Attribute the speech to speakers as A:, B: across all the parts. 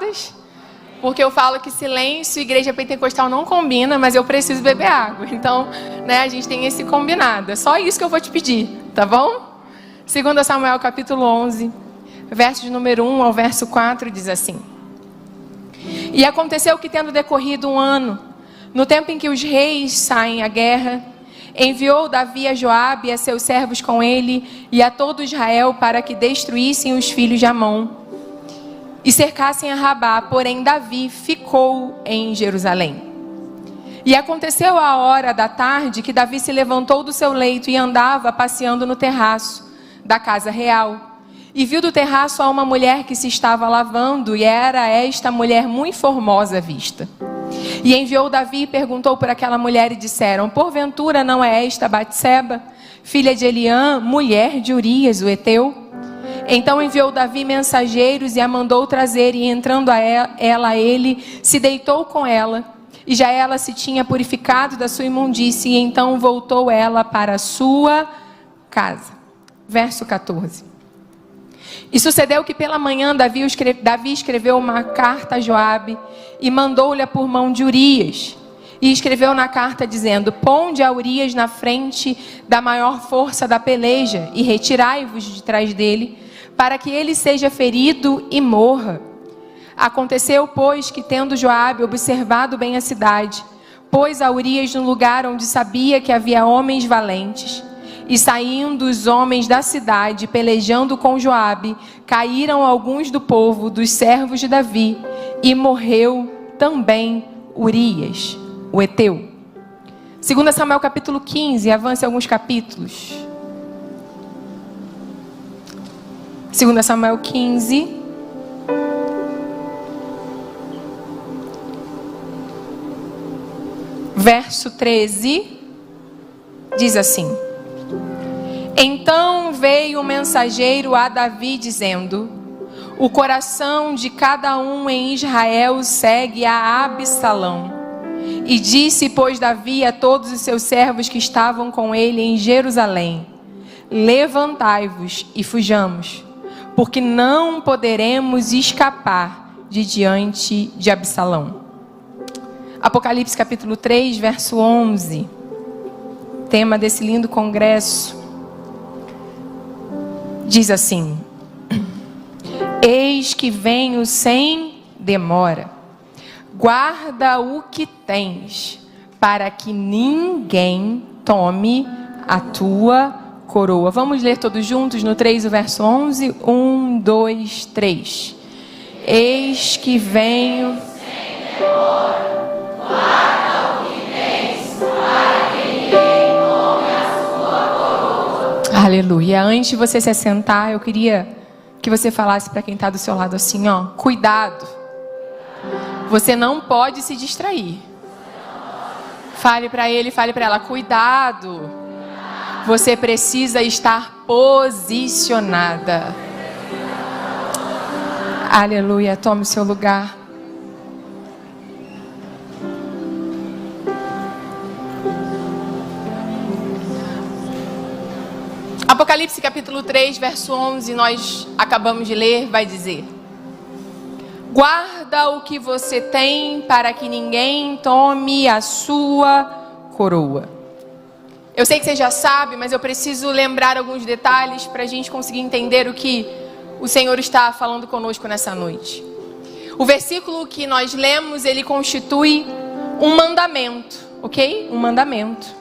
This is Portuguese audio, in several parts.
A: caladas, porque eu falo que silêncio e igreja pentecostal não combina, mas eu preciso beber água. Então, a gente tem esse combinado. É só isso que eu vou te pedir, tá bom? 2 Samuel capítulo 11, versos de número 1 ao verso 4, diz assim: E aconteceu que, tendo decorrido 1 ano, no tempo em que os reis saem à guerra, enviou Davi a Joabe e a seus servos com ele e a todo Israel para que destruíssem os filhos de Amon e cercassem a Rabá. Porém Davi ficou em Jerusalém. E aconteceu a hora da tarde que Davi se levantou do seu leito e andava passeando no terraço da casa real. E viu do terraço a uma mulher que se estava lavando, e era esta mulher muito formosa à vista. E enviou Davi e perguntou por aquela mulher, e disseram: porventura não é esta Batseba, filha de Eliã, mulher de Urias, o heteu? Então enviou Davi mensageiros e a mandou trazer, e entrando ele se deitou com ela, e já ela se tinha purificado da sua imundície, e então voltou ela para a sua casa. Verso 14. E sucedeu que pela manhã Davi escreveu uma carta a Joabe e mandou-lhe por mão de Urias. E escreveu na carta dizendo: ponde a Urias na frente da maior força da peleja e retirai-vos de trás dele, para que ele seja ferido e morra. Aconteceu, pois, que tendo Joabe observado bem a cidade, pôs a Urias no lugar onde sabia que havia homens valentes. E saindo os homens da cidade, pelejando com Joabe, caíram alguns do povo, dos servos de Davi, e morreu também Urias, o heteu. 2 Samuel capítulo 15, avance alguns capítulos. 2 Samuel 15. Verso 13, diz assim: Então veio um mensageiro a Davi dizendo: o coração de cada um em Israel segue a Absalão. E disse, pois, Davi a todos os seus servos que estavam com ele em Jerusalém: levantai-vos e fujamos, porque não poderemos escapar de diante de Absalão. Apocalipse capítulo 3, verso 11. Tema desse lindo congresso. Diz assim: eis que venho sem demora. Guarda o que tens, para que ninguém tome a tua coroa. Vamos ler todos juntos no 3, o verso 11. 1, 2, 3. Eis que venho sem demora. Guarda o que tens, para que ninguém tome a sua coroa. Aleluia. Antes de você se assentar, eu queria que você falasse para quem está do seu lado assim, ó: cuidado. Você não pode se distrair. Fale para ele, fale para ela: cuidado. Você precisa estar posicionada. Aleluia. Tome o seu lugar. Apocalipse capítulo 3, verso 11, nós acabamos de ler, vai dizer: guarda o que você tem, para que ninguém tome a sua coroa. Eu sei que você já sabe, mas eu preciso lembrar alguns detalhes para a gente conseguir entender o que o Senhor está falando conosco nessa noite. O versículo que nós lemos, ele constitui um mandamento, ok? Um mandamento.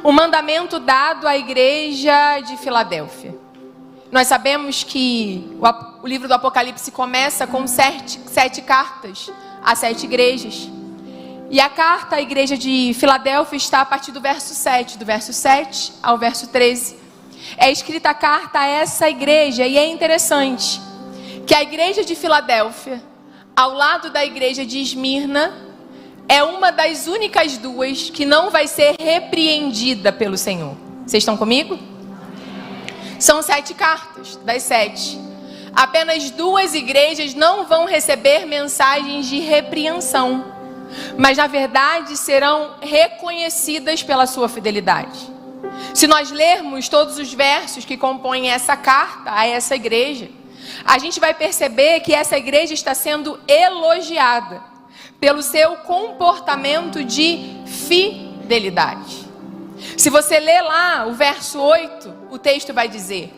A: Um mandamento dado à igreja de Filadélfia. Nós sabemos que o livro do Apocalipse começa com sete cartas a 7 igrejas. E a carta à igreja de Filadélfia está a partir do verso 7. Do verso 7 ao verso 13. É escrita a carta a essa igreja. E é interessante que a igreja de Filadélfia, ao lado da igreja de Esmirna, é uma das únicas duas que não vai ser repreendida pelo Senhor. Vocês estão comigo? São 7 cartas, das 7. Apenas 2 igrejas não vão receber mensagens de repreensão, mas na verdade serão reconhecidas pela sua fidelidade. Se nós lermos todos os versos que compõem essa carta a essa igreja, a gente vai perceber que essa igreja está sendo elogiada pelo seu comportamento de fidelidade. Se você ler lá o verso 8, o texto vai dizer: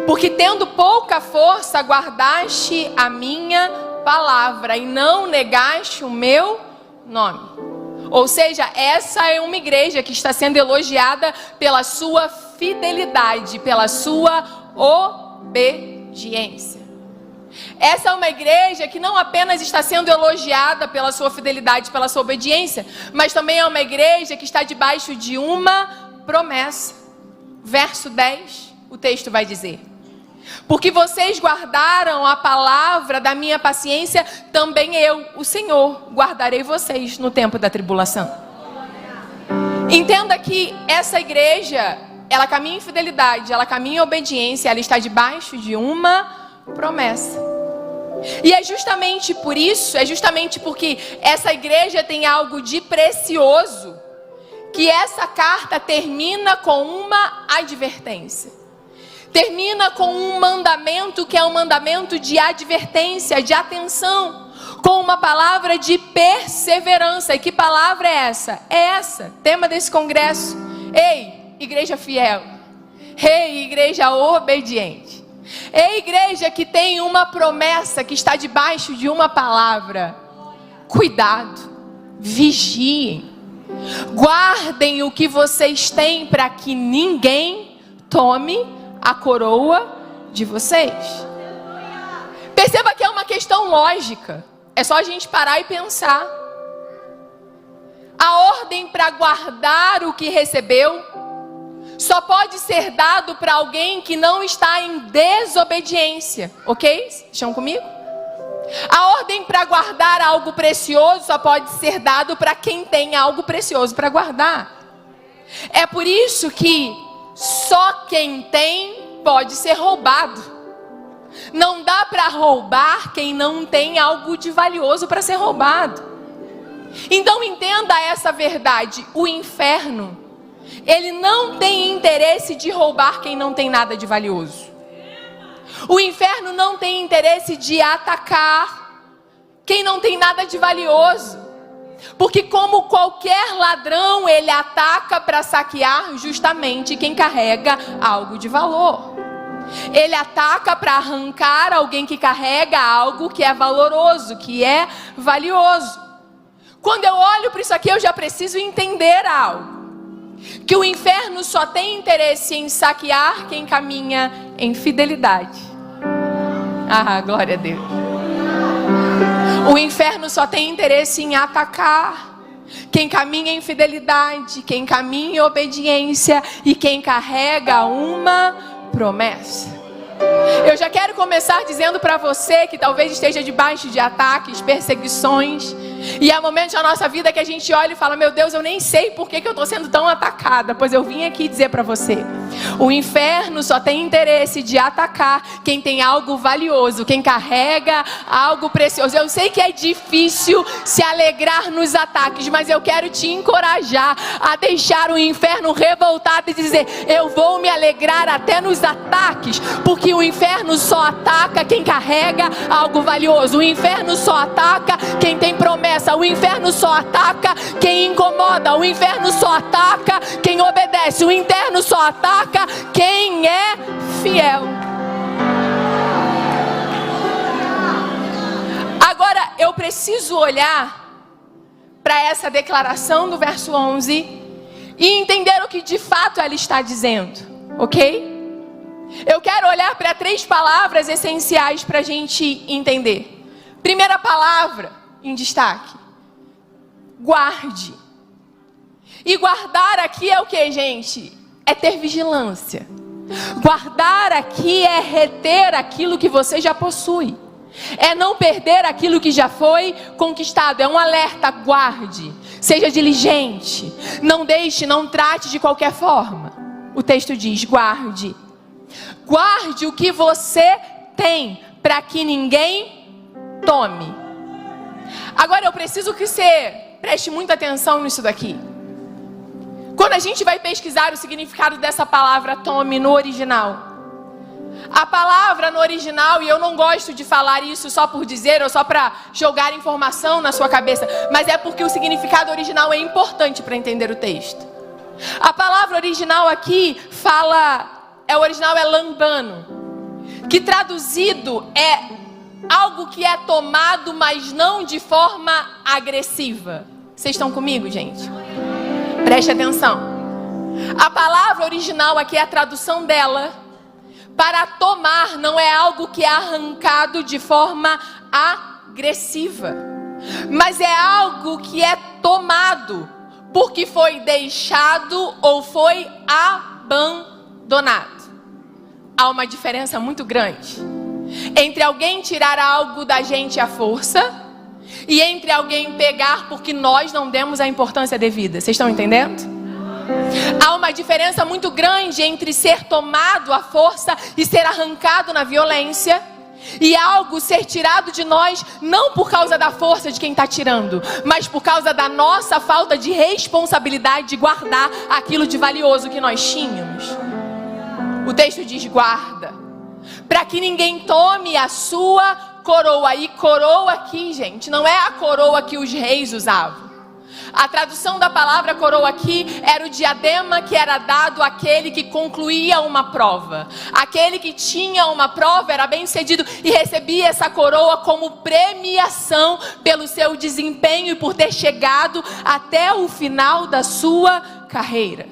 A: porque tendo pouca força guardaste a minha palavra e não negaste o meu nome. Ou seja, essa é uma igreja que está sendo elogiada pela sua fidelidade, pela sua obediência. Essa é uma igreja que não apenas está sendo elogiada pela sua fidelidade, pela sua obediência, mas também é uma igreja que está debaixo de uma promessa. Verso 10, o texto vai dizer: porque vocês guardaram a palavra da minha paciência, também eu, o Senhor, guardarei vocês no tempo da tribulação. Entenda que essa igreja, ela caminha em fidelidade, ela caminha em obediência, ela está debaixo de uma promessa. E é justamente por isso, é justamente porque essa igreja tem algo de precioso, que essa carta termina com uma advertência. Termina com um mandamento que é um mandamento de advertência, de atenção, com uma palavra de perseverança. E que palavra é essa? É essa, tema desse congresso. Ei, igreja fiel. Ei, igreja obediente. Ei, igreja que tem uma promessa, que está debaixo de uma palavra. Cuidado, vigiem, guardem o que vocês têm para que ninguém tome a coroa de vocês. Perceba que é uma questão lógica. É só a gente parar e pensar. A ordem para guardar o que recebeu só pode ser dado para alguém que não está em desobediência. Ok? Estão comigo? A ordem para guardar algo precioso só pode ser dado para quem tem algo precioso para guardar. É por isso que só quem tem pode ser roubado. Não dá para roubar quem não tem algo de valioso para ser roubado. Então entenda essa verdade. O inferno, ele não tem interesse de roubar quem não tem nada de valioso. O inferno não tem interesse de atacar quem não tem nada de valioso. Porque como qualquer ladrão, ele ataca para saquear justamente quem carrega algo de valor. Ele ataca para arrancar alguém que carrega algo que é valoroso, que é valioso. Quando eu olho para isso aqui, eu já preciso entender algo. Que o inferno só tem interesse em saquear quem caminha em fidelidade. Ah, glória a Deus. O inferno só tem interesse em atacar quem caminha em fidelidade, quem caminha em obediência e quem carrega uma promessa. Eu já quero começar dizendo para você que talvez esteja debaixo de ataques, perseguições. E há momentos na nossa vida que a gente olha e fala: meu Deus, eu nem sei por que eu estou sendo tão atacada. Pois eu vim aqui dizer para você: o inferno só tem interesse de atacar quem tem algo valioso, quem carrega algo precioso. Eu sei que é difícil se alegrar nos ataques, mas eu quero te encorajar a deixar o inferno revoltado e dizer: eu vou me alegrar até nos ataques, porque o inferno só ataca quem carrega algo valioso. O inferno só ataca quem tem promessa. O inferno só ataca quem incomoda. O inferno só ataca quem obedece. O inferno só ataca quem é fiel. Agora eu preciso olhar para essa declaração do verso 11 e entender o que de fato ela está dizendo, ok? Eu quero olhar para 3 palavras essenciais para a gente entender. Primeira palavra em destaque: guarde. E guardar aqui é o que, gente? É ter vigilância. Guardar aqui é reter aquilo que você já possui. É não perder aquilo que já foi conquistado. É um alerta: guarde. Seja diligente. Não deixe, não trate de qualquer forma. O texto diz: guarde. Guarde o que você tem, para que ninguém tome. Agora eu preciso que você preste muita atenção nisso daqui. Quando a gente vai pesquisar o significado dessa palavra tome no original, A palavra no original, e eu não gosto de falar isso só por dizer ou só para jogar informação na sua cabeça, mas é porque o significado original é importante para entender o texto. A palavra original aqui o original é lambano, que traduzido é algo que é tomado, mas não de forma agressiva. Vocês estão comigo, gente? Preste atenção. A palavra original aqui, a tradução dela, para tomar, não é algo que é arrancado de forma agressiva, mas é algo que é tomado porque foi deixado ou foi abandonado. Há uma diferença muito grande entre alguém tirar algo da gente à força e entre alguém pegar porque nós não demos a importância devida. Vocês estão entendendo? Há uma diferença muito grande entre ser tomado à força e ser arrancado na violência, e algo ser tirado de nós não por causa da força de quem está tirando, mas por causa da nossa falta de responsabilidade de guardar aquilo de valioso que nós tínhamos. O texto diz: guarda, para que ninguém tome a sua coroa. E coroa aqui, gente, não é a coroa que os reis usavam. A tradução da palavra coroa aqui era o diadema que era dado àquele que concluía uma prova. Aquele que tinha uma prova era bem-sucedido e recebia essa coroa como premiação pelo seu desempenho e por ter chegado até o final da sua carreira.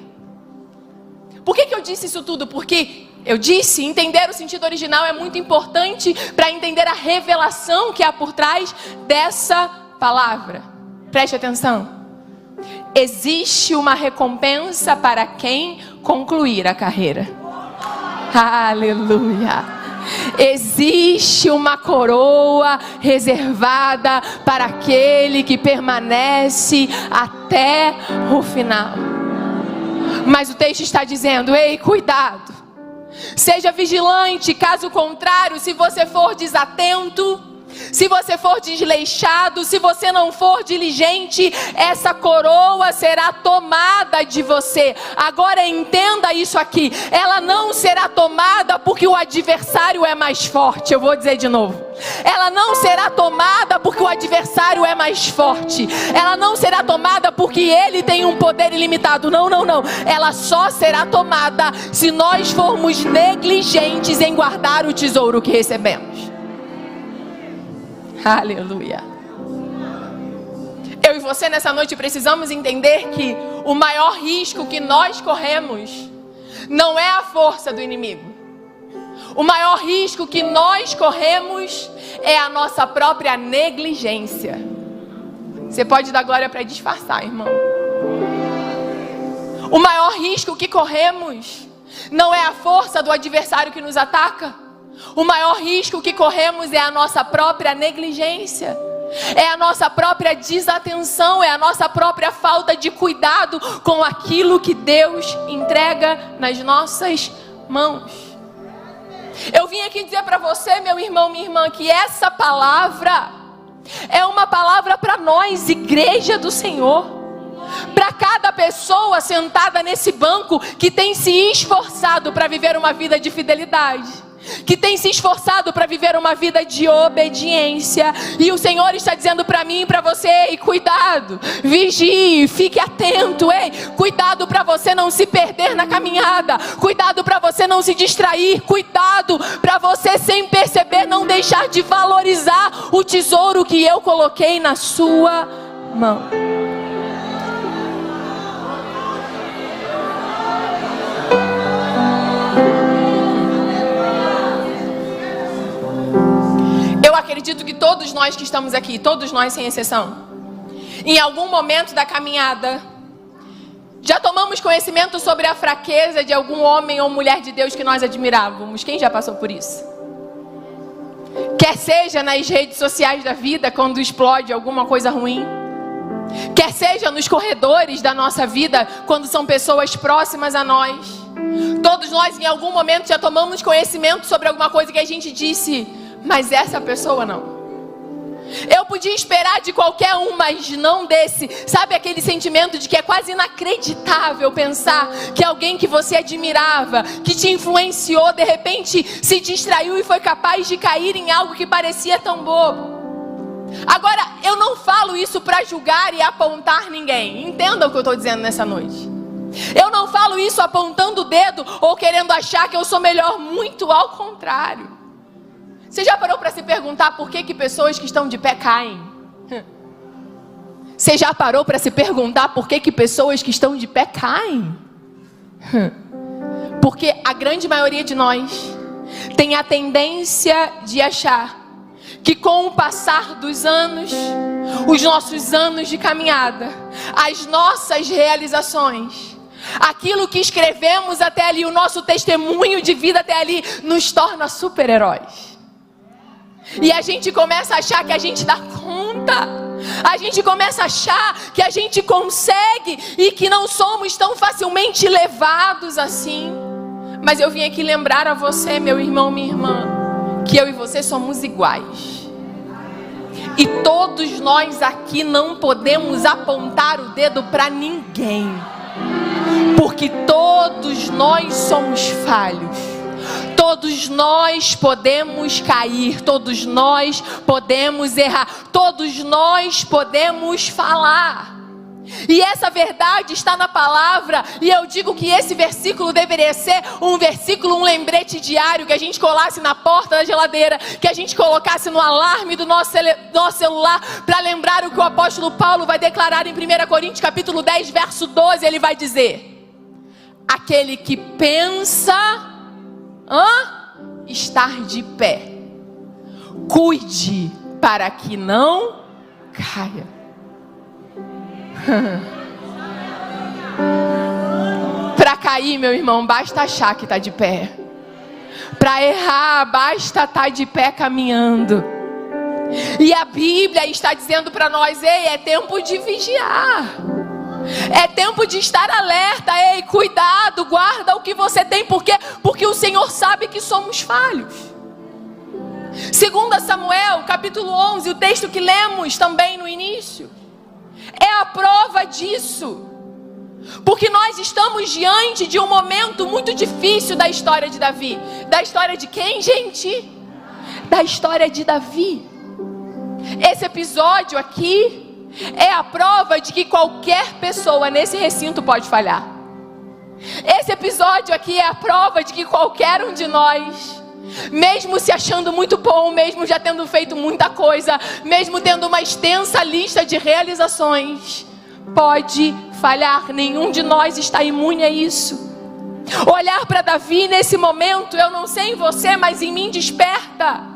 A: Por que eu disse isso tudo? Porque eu disse, entender o sentido original é muito importante para entender a revelação que há por trás dessa palavra. Preste atenção. Existe uma recompensa para quem concluir a carreira. Aleluia. Existe uma coroa reservada para aquele que permanece até o final. Mas o texto está dizendo: ei, cuidado. Seja vigilante, caso contrário, se você for desatento, se você for desleixado, se você não for diligente, essa coroa será tomada de você. Agora entenda isso aqui: ela não será tomada porque o adversário é mais forte. Eu vou dizer de novo: ela não será tomada porque o adversário é mais forte. Ela não será tomada porque ele tem um poder ilimitado. Não, não, não. Ela só será tomada se nós formos negligentes em guardar o tesouro que recebemos. Aleluia. Eu e você nessa noite precisamos entender que o maior risco que nós corremos não é a força do inimigo. O maior risco que nós corremos é a nossa própria negligência. Você pode dar glória para disfarçar, irmão. O maior risco que corremos não é a força do adversário que nos ataca. O maior risco que corremos é a nossa própria negligência. É a nossa própria desatenção, é a nossa própria falta de cuidado com aquilo que Deus entrega nas nossas mãos. Eu vim aqui dizer para você, meu irmão, minha irmã, que essa palavra é uma palavra para nós, igreja do Senhor. Para cada pessoa sentada nesse banco que tem se esforçado para viver uma vida de fidelidade, que tem se esforçado para viver uma vida de obediência. E o Senhor está dizendo para mim e para você: ei, cuidado, vigie, fique atento, ei, cuidado para você não se perder na caminhada, cuidado para você não se distrair, cuidado para você, sem perceber, não deixar de valorizar o tesouro que eu coloquei na sua mão. Eu acredito que todos nós que estamos aqui, todos nós sem exceção, em algum momento da caminhada, já tomamos conhecimento sobre a fraqueza de algum homem ou mulher de Deus que nós admirávamos. Quem já passou por isso? Quer seja nas redes sociais da vida, quando explode alguma coisa ruim, quer seja nos corredores da nossa vida, quando são pessoas próximas a nós. Todos nós em algum momento já tomamos conhecimento sobre alguma coisa que a gente disse: mas essa pessoa não. Eu podia esperar de qualquer um, mas não desse. Sabe aquele sentimento de que é quase inacreditável pensar que alguém que você admirava, que te influenciou, de repente se distraiu e foi capaz de cair em algo que parecia tão bobo. Agora, eu não falo isso para julgar e apontar ninguém. Entenda o que eu estou dizendo nessa noite. Eu não falo isso apontando o dedo ou querendo achar que eu sou melhor. Muito ao contrário. Você já parou para se perguntar por que pessoas que estão de pé caem? Você já parou para se perguntar por que pessoas que estão de pé caem? Porque a grande maioria de nós tem a tendência de achar que com o passar dos anos, os nossos anos de caminhada, as nossas realizações, aquilo que escrevemos até ali, o nosso testemunho de vida até ali, nos torna super-heróis. E a gente começa a achar que a gente dá conta. A gente começa a achar que a gente consegue e que não somos tão facilmente levados assim. Mas eu vim aqui lembrar a você, meu irmão, minha irmã, que eu e você somos iguais. E todos nós aqui não podemos apontar o dedo para ninguém. Porque todos nós somos falhos. Todos nós podemos cair, todos nós podemos errar, todos nós podemos falar. E essa verdade está na palavra, e eu digo que esse versículo deveria ser um versículo, um lembrete diário, que a gente colasse na porta da geladeira, que a gente colocasse no alarme do nosso celular, para lembrar o que o apóstolo Paulo vai declarar em 1 Coríntios capítulo 10, verso 12, ele vai dizer: aquele que pensa estar de pé, cuide para que não caia. Para cair, meu irmão, basta achar que está de pé. Para errar, basta estar de pé caminhando. E a Bíblia está dizendo para nós: ei, é tempo de vigiar. É tempo de estar alerta. Ei, cuidado, guarda o que você tem. Por quê? Porque o Senhor sabe que somos falhos. 2 Samuel, capítulo 11, o texto que lemos também no início, é a prova disso. Porque nós estamos diante de um momento muito difícil da história de Davi. Da história de quem, gente? Da história de Davi. Esse episódio aqui é a prova de que qualquer pessoa nesse recinto pode falhar. Esse episódio aqui é a prova de que qualquer um de nós, mesmo se achando muito bom, mesmo já tendo feito muita coisa, mesmo tendo uma extensa lista de realizações, pode falhar. Nenhum de nós está imune a isso. Olhar para Davi nesse momento, eu não sei em você, mas em mim desperta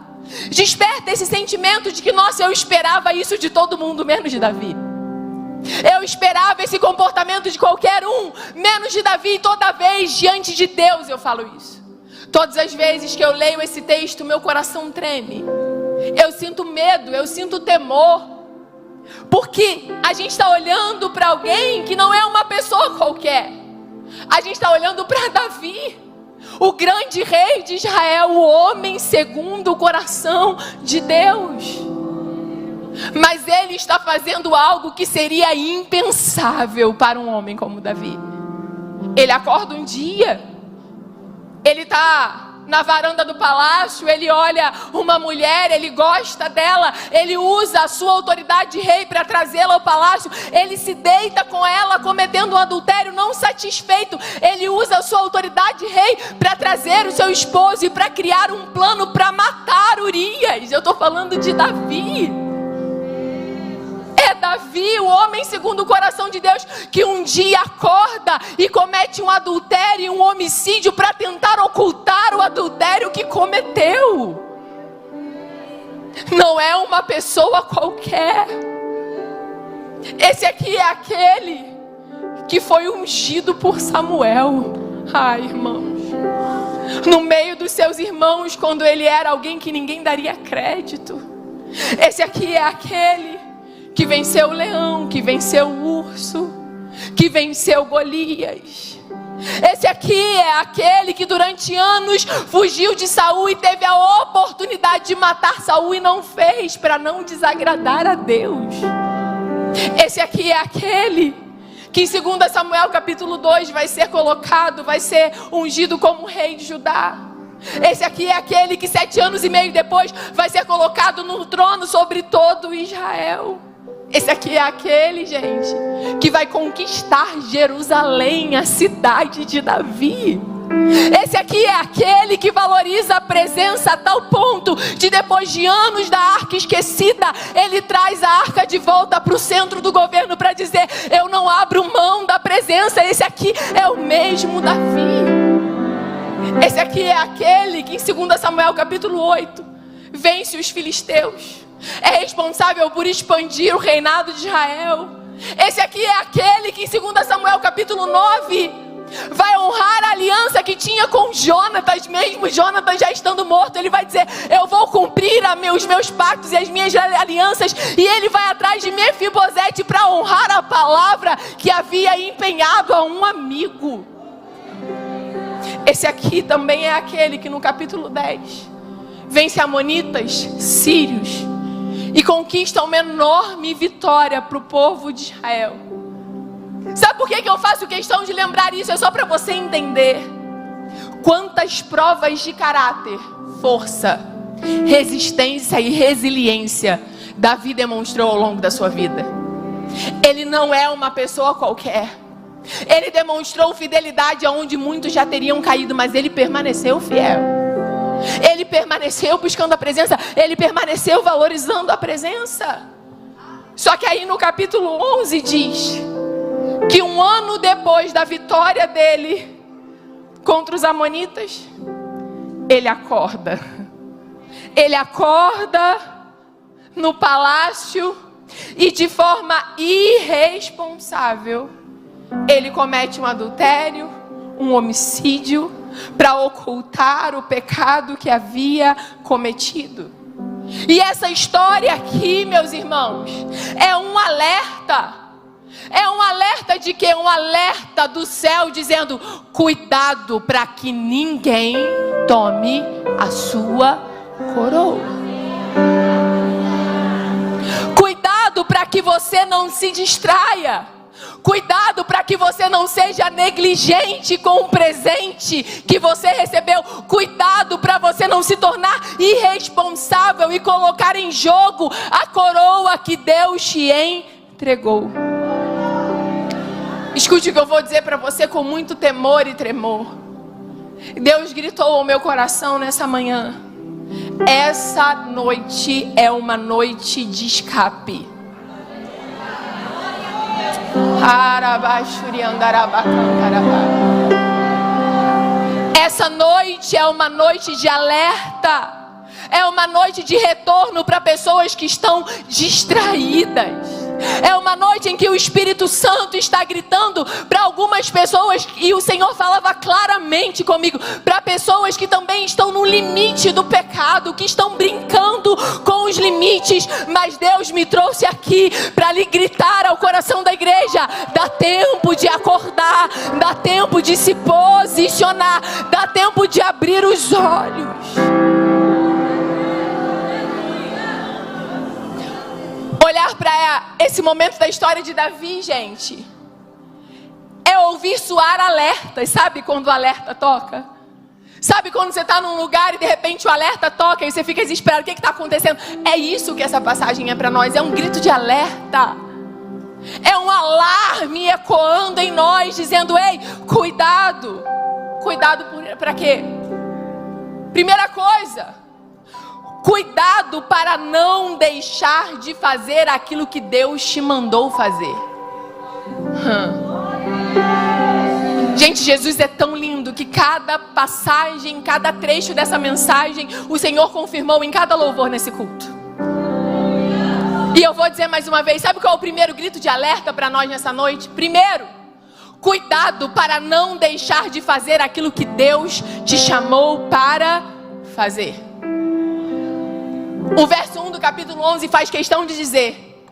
A: esse sentimento de que, nossa, eu esperava isso de todo mundo, menos de Davi. Eu esperava esse comportamento de qualquer um, menos de Davi. E toda vez diante de Deus eu falo isso. Todas as vezes que eu leio esse texto, meu coração treme. Eu sinto medo, eu sinto temor. Porque a gente está olhando para alguém que não é uma pessoa qualquer. A gente está olhando para Davi, o grande rei de Israel, o homem segundo o coração de Deus. Mas ele está fazendo algo que seria impensável para um homem como Davi. Ele acorda um dia, ele está na varanda do palácio, ele olha uma mulher, ele gosta dela, ele usa a sua autoridade de rei para trazê-la ao palácio, ele se deita com ela cometendo um adultério. Não satisfeito, ele usa a sua autoridade de rei para trazer o seu esposo e para criar um plano para matar Urias. Eu estou falando de Davi. É Davi, o homem segundo o coração de Deus, que um dia acorda e comete um adultério e um homicídio para tentar ocultar o adultério que cometeu. Não é uma pessoa qualquer. Esse aqui é aquele que foi ungido por Samuel. Ai, irmãos, no meio dos seus irmãos, quando ele era alguém que ninguém daria crédito. Esse aqui é aquele que venceu o leão, que venceu o urso, que venceu Golias. Esse aqui é aquele que durante anos fugiu de Saul e teve a oportunidade de matar Saul e não fez, para não desagradar a Deus. Esse aqui é aquele que em 2 Samuel capítulo 2 vai ser colocado, vai ser ungido como rei de Judá. Esse aqui é aquele que 7 anos e meio depois vai ser colocado no trono sobre todo Israel. Esse aqui é aquele, gente, que vai conquistar Jerusalém, a cidade de Davi. Esse aqui é aquele que valoriza a presença a tal ponto de, depois de anos da arca esquecida, ele traz a arca de volta para o centro do governo para dizer: eu não abro mão da presença. Esse aqui é o mesmo Davi. Esse aqui é aquele que em 2 Samuel capítulo 8 vence os filisteus. É responsável por expandir o reinado de Israel. Esse aqui é aquele que em 2 Samuel capítulo 9 vai honrar a aliança que tinha com Jonatas, mesmo Jonatas já estando morto. Ele vai dizer: eu vou cumprir os meus pactos e as minhas alianças. E ele vai atrás de Mefibosete para honrar a palavra que havia empenhado a um amigo. Esse aqui também é aquele que no capítulo 10 vence amonitas, sírios, e conquista uma enorme vitória para o povo de Israel. Sabe por que eu faço questão de lembrar isso? É só para você entender quantas provas de caráter, força, resistência e resiliência Davi demonstrou ao longo da sua vida. Ele não é uma pessoa qualquer. Ele demonstrou fidelidade aonde muitos já teriam caído, mas ele permaneceu fiel. Ele permaneceu buscando a presença. Ele permaneceu valorizando a presença. Só que aí no capítulo 11 diz que 1 ano depois da vitória dele contra os amonitas, ele acorda. Ele acorda no palácio e de forma irresponsável ele comete um adultério, um homicídio, para ocultar o pecado que havia cometido. E essa história aqui, meus irmãos, é um alerta. É um alerta de quê? Um alerta do céu dizendo: cuidado para que ninguém tome a sua coroa. Cuidado para que você não se distraia. Cuidado para que você não seja negligente com o presente que você recebeu. Cuidado para você não se tornar irresponsável e colocar em jogo a coroa que Deus te entregou. Escute o que eu vou dizer para você com muito temor e tremor. Deus gritou ao meu coração nessa manhã: essa noite é uma noite de escape. Essa noite é uma noite de alerta. É uma noite de retorno para pessoas que estão distraídas. É uma noite em que o Espírito Santo está gritando para algumas pessoas, e o Senhor falava claramente comigo, para pessoas que também estão no limite do pecado, que estão brincando com os limites. Mas Deus me trouxe aqui para lhe gritar ao coração da igreja: dá tempo de acordar, dá tempo de se posicionar, dá tempo de abrir os olhos. Olhar para esse momento da história de Davi, gente, é ouvir soar alertas. Sabe quando o alerta toca? Sabe quando você está num lugar e de repente o alerta toca e você fica desesperado: o que está acontecendo? É isso que essa passagem é para nós. É um grito de alerta. É um alarme ecoando em nós, dizendo: ei, cuidado. Cuidado para quê? Primeira coisa, cuidado para não deixar de fazer aquilo que Deus te mandou fazer. Gente, Jesus é tão lindo que cada passagem, cada trecho dessa mensagem, o Senhor confirmou em cada louvor nesse culto. E eu vou dizer mais uma vez: sabe qual é o primeiro grito de alerta para nós nessa noite? Primeiro, cuidado para não deixar de fazer aquilo que Deus te chamou para fazer. O verso 1 do capítulo 11 faz questão de dizer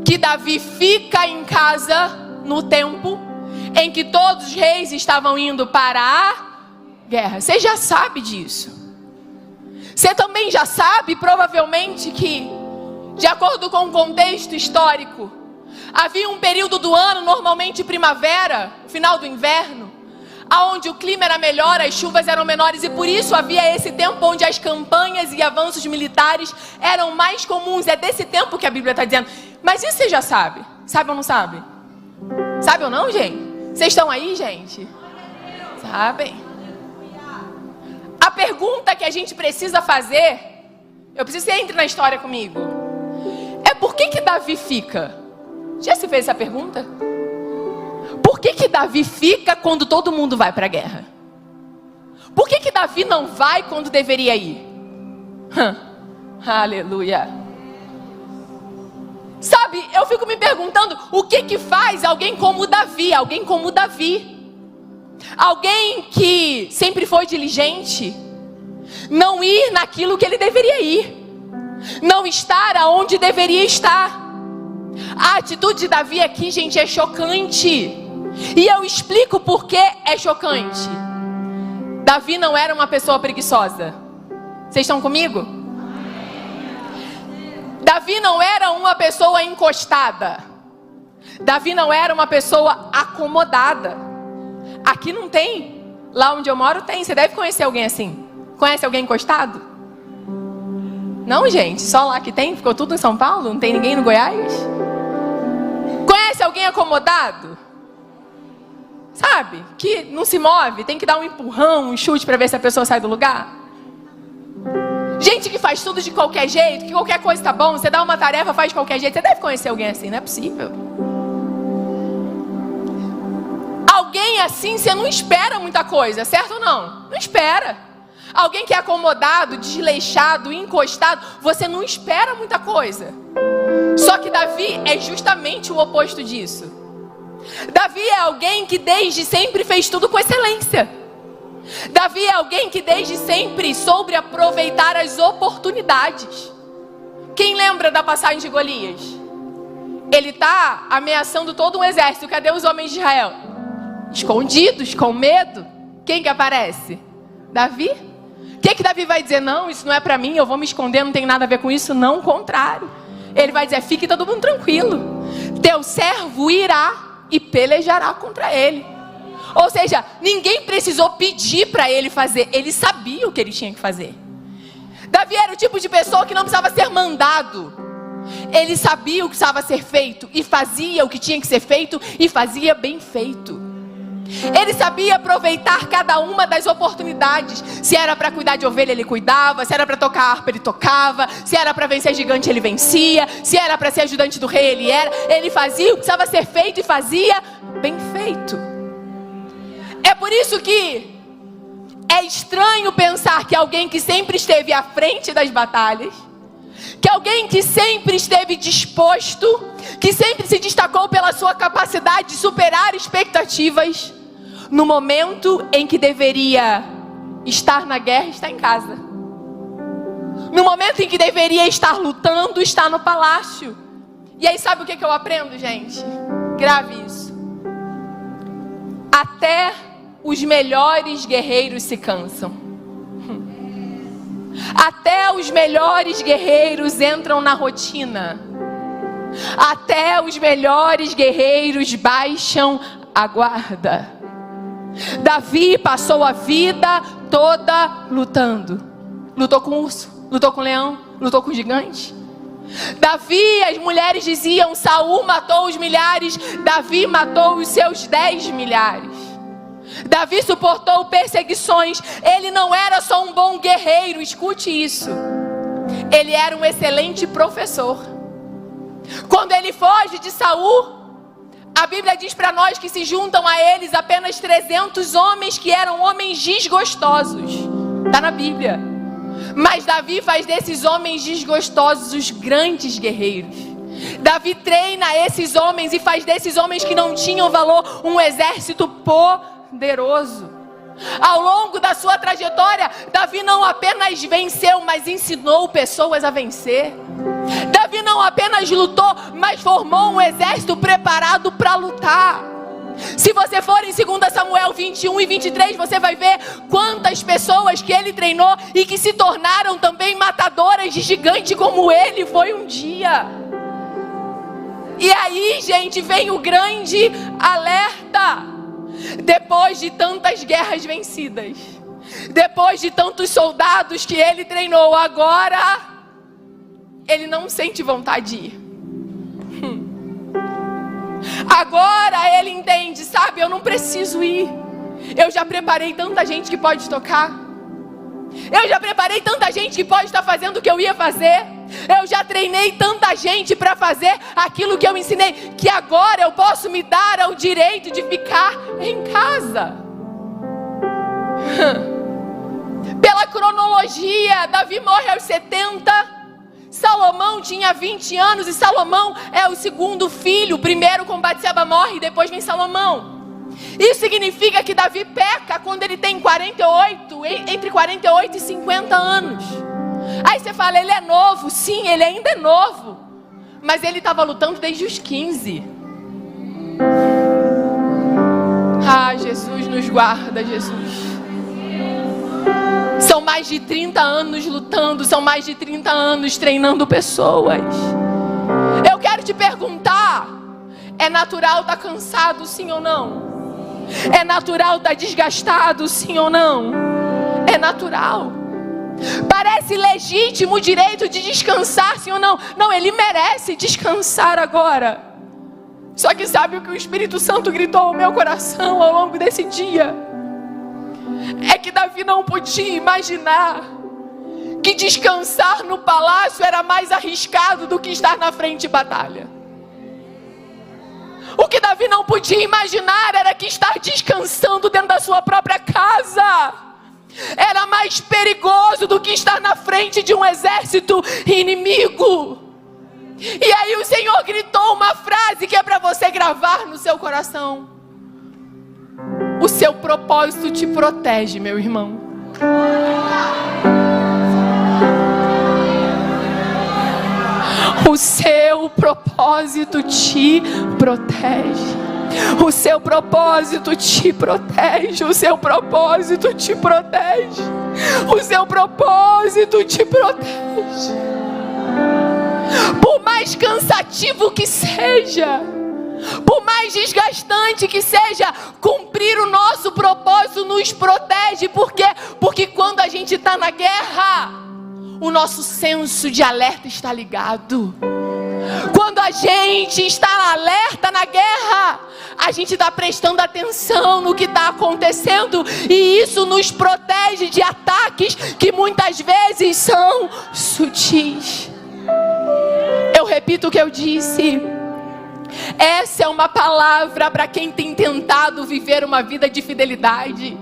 A: que Davi fica em casa no tempo em que todos os reis estavam indo para a guerra. Você já sabe disso. Você também já sabe, provavelmente, que, de acordo com o contexto histórico, havia um período do ano, normalmente primavera, final do inverno, onde o clima era melhor, as chuvas eram menores, e por isso havia esse tempo onde as campanhas e avanços militares eram mais comuns. É desse tempo que a Bíblia está dizendo. Mas isso você já sabe? Sabe ou não sabe? Sabe ou não, gente? Vocês estão aí, gente? Sabem? A pergunta que a gente precisa fazer, eu preciso que você entre na história comigo, é por que Davi fica? Já se fez essa pergunta? Por que Davi fica quando todo mundo vai para a guerra? Por que Davi não vai quando deveria ir? Aleluia. Sabe, eu fico me perguntando, o que faz alguém como Davi, alguém que sempre foi diligente, não ir naquilo que ele deveria ir, não estar aonde deveria estar? A atitude de Davi aqui, gente, é chocante. E eu explico por que é chocante. Davi não era uma pessoa preguiçosa. Vocês estão comigo? Davi não era uma pessoa encostada. Davi não era uma pessoa acomodada. Aqui não tem. Lá onde eu moro tem. Você deve conhecer alguém assim. Conhece alguém encostado? Não, gente. Só lá que tem? Ficou tudo em São Paulo? Não tem ninguém no Goiás? Conhece alguém acomodado? Sabe? Que não se move. Tem que dar um empurrão, um chute para ver se a pessoa sai do lugar. Gente que faz tudo de qualquer jeito, que qualquer coisa tá bom, você dá uma tarefa, faz de qualquer jeito. Você deve conhecer alguém assim, não é possível. Alguém assim, você não espera muita coisa, certo ou não? Não espera. Alguém que é acomodado, desleixado, encostado, você não espera muita coisa. Só que Davi é justamente o oposto disso. Davi é alguém que desde sempre fez tudo com excelência. Davi é alguém que desde sempre soube aproveitar as oportunidades. Quem lembra da passagem de Golias? Ele está ameaçando todo um exército. Cadê os homens de Israel? Escondidos, com medo. Quem que aparece? Davi. O que Davi vai dizer? Não, isso não é para mim, eu vou me esconder, não tem nada a ver com isso. Não, o contrário. Ele vai dizer, fique todo mundo tranquilo. Teu servo irá e pelejará contra ele. Ou seja, ninguém precisou pedir para ele fazer. Ele sabia o que ele tinha que fazer. Davi era o tipo de pessoa que não precisava ser mandado. Ele sabia o que precisava ser feito. E fazia o que tinha que ser feito. E fazia bem feito. Ele sabia aproveitar cada uma das oportunidades. Se era para cuidar de ovelha, ele cuidava. Se era para tocar harpa, ele tocava. Se era para vencer gigante, ele vencia. Se era para ser ajudante do rei, ele era. Ele fazia o que precisava ser feito e fazia bem feito. É por isso que é estranho pensar que alguém que sempre esteve à frente das batalhas, que alguém que sempre esteve disposto, que sempre se destacou pela sua capacidade de superar expectativas, no momento em que deveria estar na guerra, está em casa. No momento em que deveria estar lutando, está no palácio. E aí sabe o que eu aprendo, gente? Grave isso. Até os melhores guerreiros se cansam. Até os melhores guerreiros entram na rotina. Até os melhores guerreiros baixam a guarda. Davi passou a vida toda lutando. Lutou com urso, lutou com leão, lutou com gigante. Davi, as mulheres diziam, Saul matou os milhares, Davi matou os seus 10 milhares. Davi suportou perseguições. Ele não era só um bom guerreiro, escute isso. Ele era um excelente professor. Quando ele foge de Saul, a Bíblia diz para nós que se juntam a eles apenas 300 homens que eram homens desgostosos. Está na Bíblia. Mas Davi faz desses homens desgostosos os grandes guerreiros. Davi treina esses homens e faz desses homens que não tinham valor um exército poderoso. Ao longo da sua trajetória, Davi não apenas venceu, mas ensinou pessoas a vencer. Davi não apenas lutou, mas formou um exército preparado para lutar. Se você for em 2 Samuel 21 e 23, você vai ver quantas pessoas que ele treinou e que se tornaram também matadoras de gigante como ele foi um dia. E aí, gente, vem o grande alerta. Depois de tantas guerras vencidas, depois de tantos soldados que ele treinou, agora ele não sente vontade de ir. Agora ele entende, sabe, eu não preciso ir. Eu já preparei tanta gente que pode tocar. Eu já preparei tanta gente que pode estar fazendo o que eu ia fazer. Eu já treinei tanta gente para fazer aquilo que eu ensinei, que agora eu posso me dar ao direito de ficar em casa. Pela cronologia, Davi morre aos 70. Salomão tinha 20 anos e Salomão é o segundo filho. O primeiro com Batseba morre e depois vem Salomão. Isso significa que Davi peca quando ele tem entre 48 e 50 anos. Aí você fala, ele é novo. Sim, ele ainda é novo. Mas ele estava lutando desde os 15. Ah, Jesus nos guarda, Jesus. São mais de 30 anos lutando, são mais de 30 anos treinando pessoas. Eu quero te perguntar, é natural estar cansado, sim ou não? É natural estar desgastado, sim ou não? É natural. Parece legítimo o direito de descansar, sim ou não? Não, ele merece descansar agora. Só que sabe o que o Espírito Santo gritou ao meu coração ao longo desse dia? É que Davi não podia imaginar que descansar no palácio era mais arriscado do que estar na frente de batalha. O que Davi não podia imaginar era que estar descansando dentro da sua própria casa era mais perigoso do que estar na frente de um exército inimigo. E aí o Senhor gritou uma frase que é para você gravar no seu coração. O seu propósito te protege, meu irmão. O seu propósito te protege. O seu propósito te protege. O seu propósito te protege. O seu propósito te protege. Por mais cansativo que seja, por mais desgastante que seja, cumprir o nosso propósito nos protege. Por quê? Porque quando a gente está na guerra, o nosso senso de alerta está ligado. Quando a gente está alerta na guerra, a gente está prestando atenção no que está acontecendo. E isso nos protege de ataques que muitas vezes são sutis. Eu repito o que eu disse. Essa é uma palavra para quem tem tentado viver uma vida de fidelidade.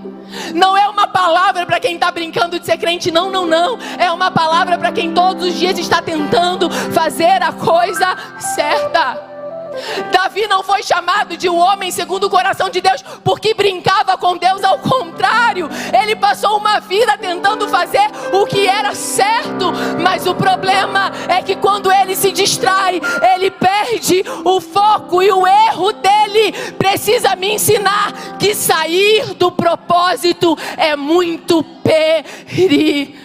A: Não é uma palavra para quem está brincando de ser crente, não, não, não. É uma palavra para quem todos os dias está tentando fazer a coisa certa. Davi não foi chamado de um homem segundo o coração de Deus porque brincava com Deus, ao contrário. Ele passou uma vida tentando fazer o que era certo. Mas o problema é que quando ele se distrai, ele perde o foco. E o erro dele precisa me ensinar que sair do propósito é muito perigoso.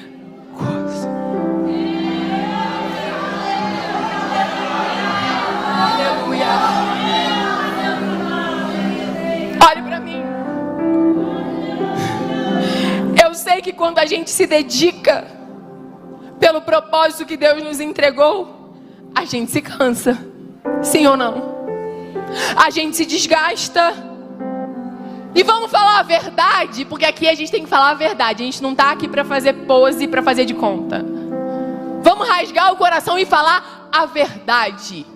A: Olhe para mim. Eu sei que quando a gente se dedica pelo propósito que Deus nos entregou, a gente se cansa. Sim ou não? A gente se desgasta. E vamos falar a verdade, porque aqui a gente tem que falar a verdade. A gente não está aqui para fazer pose, para fazer de conta. Vamos rasgar o coração e falar a verdade.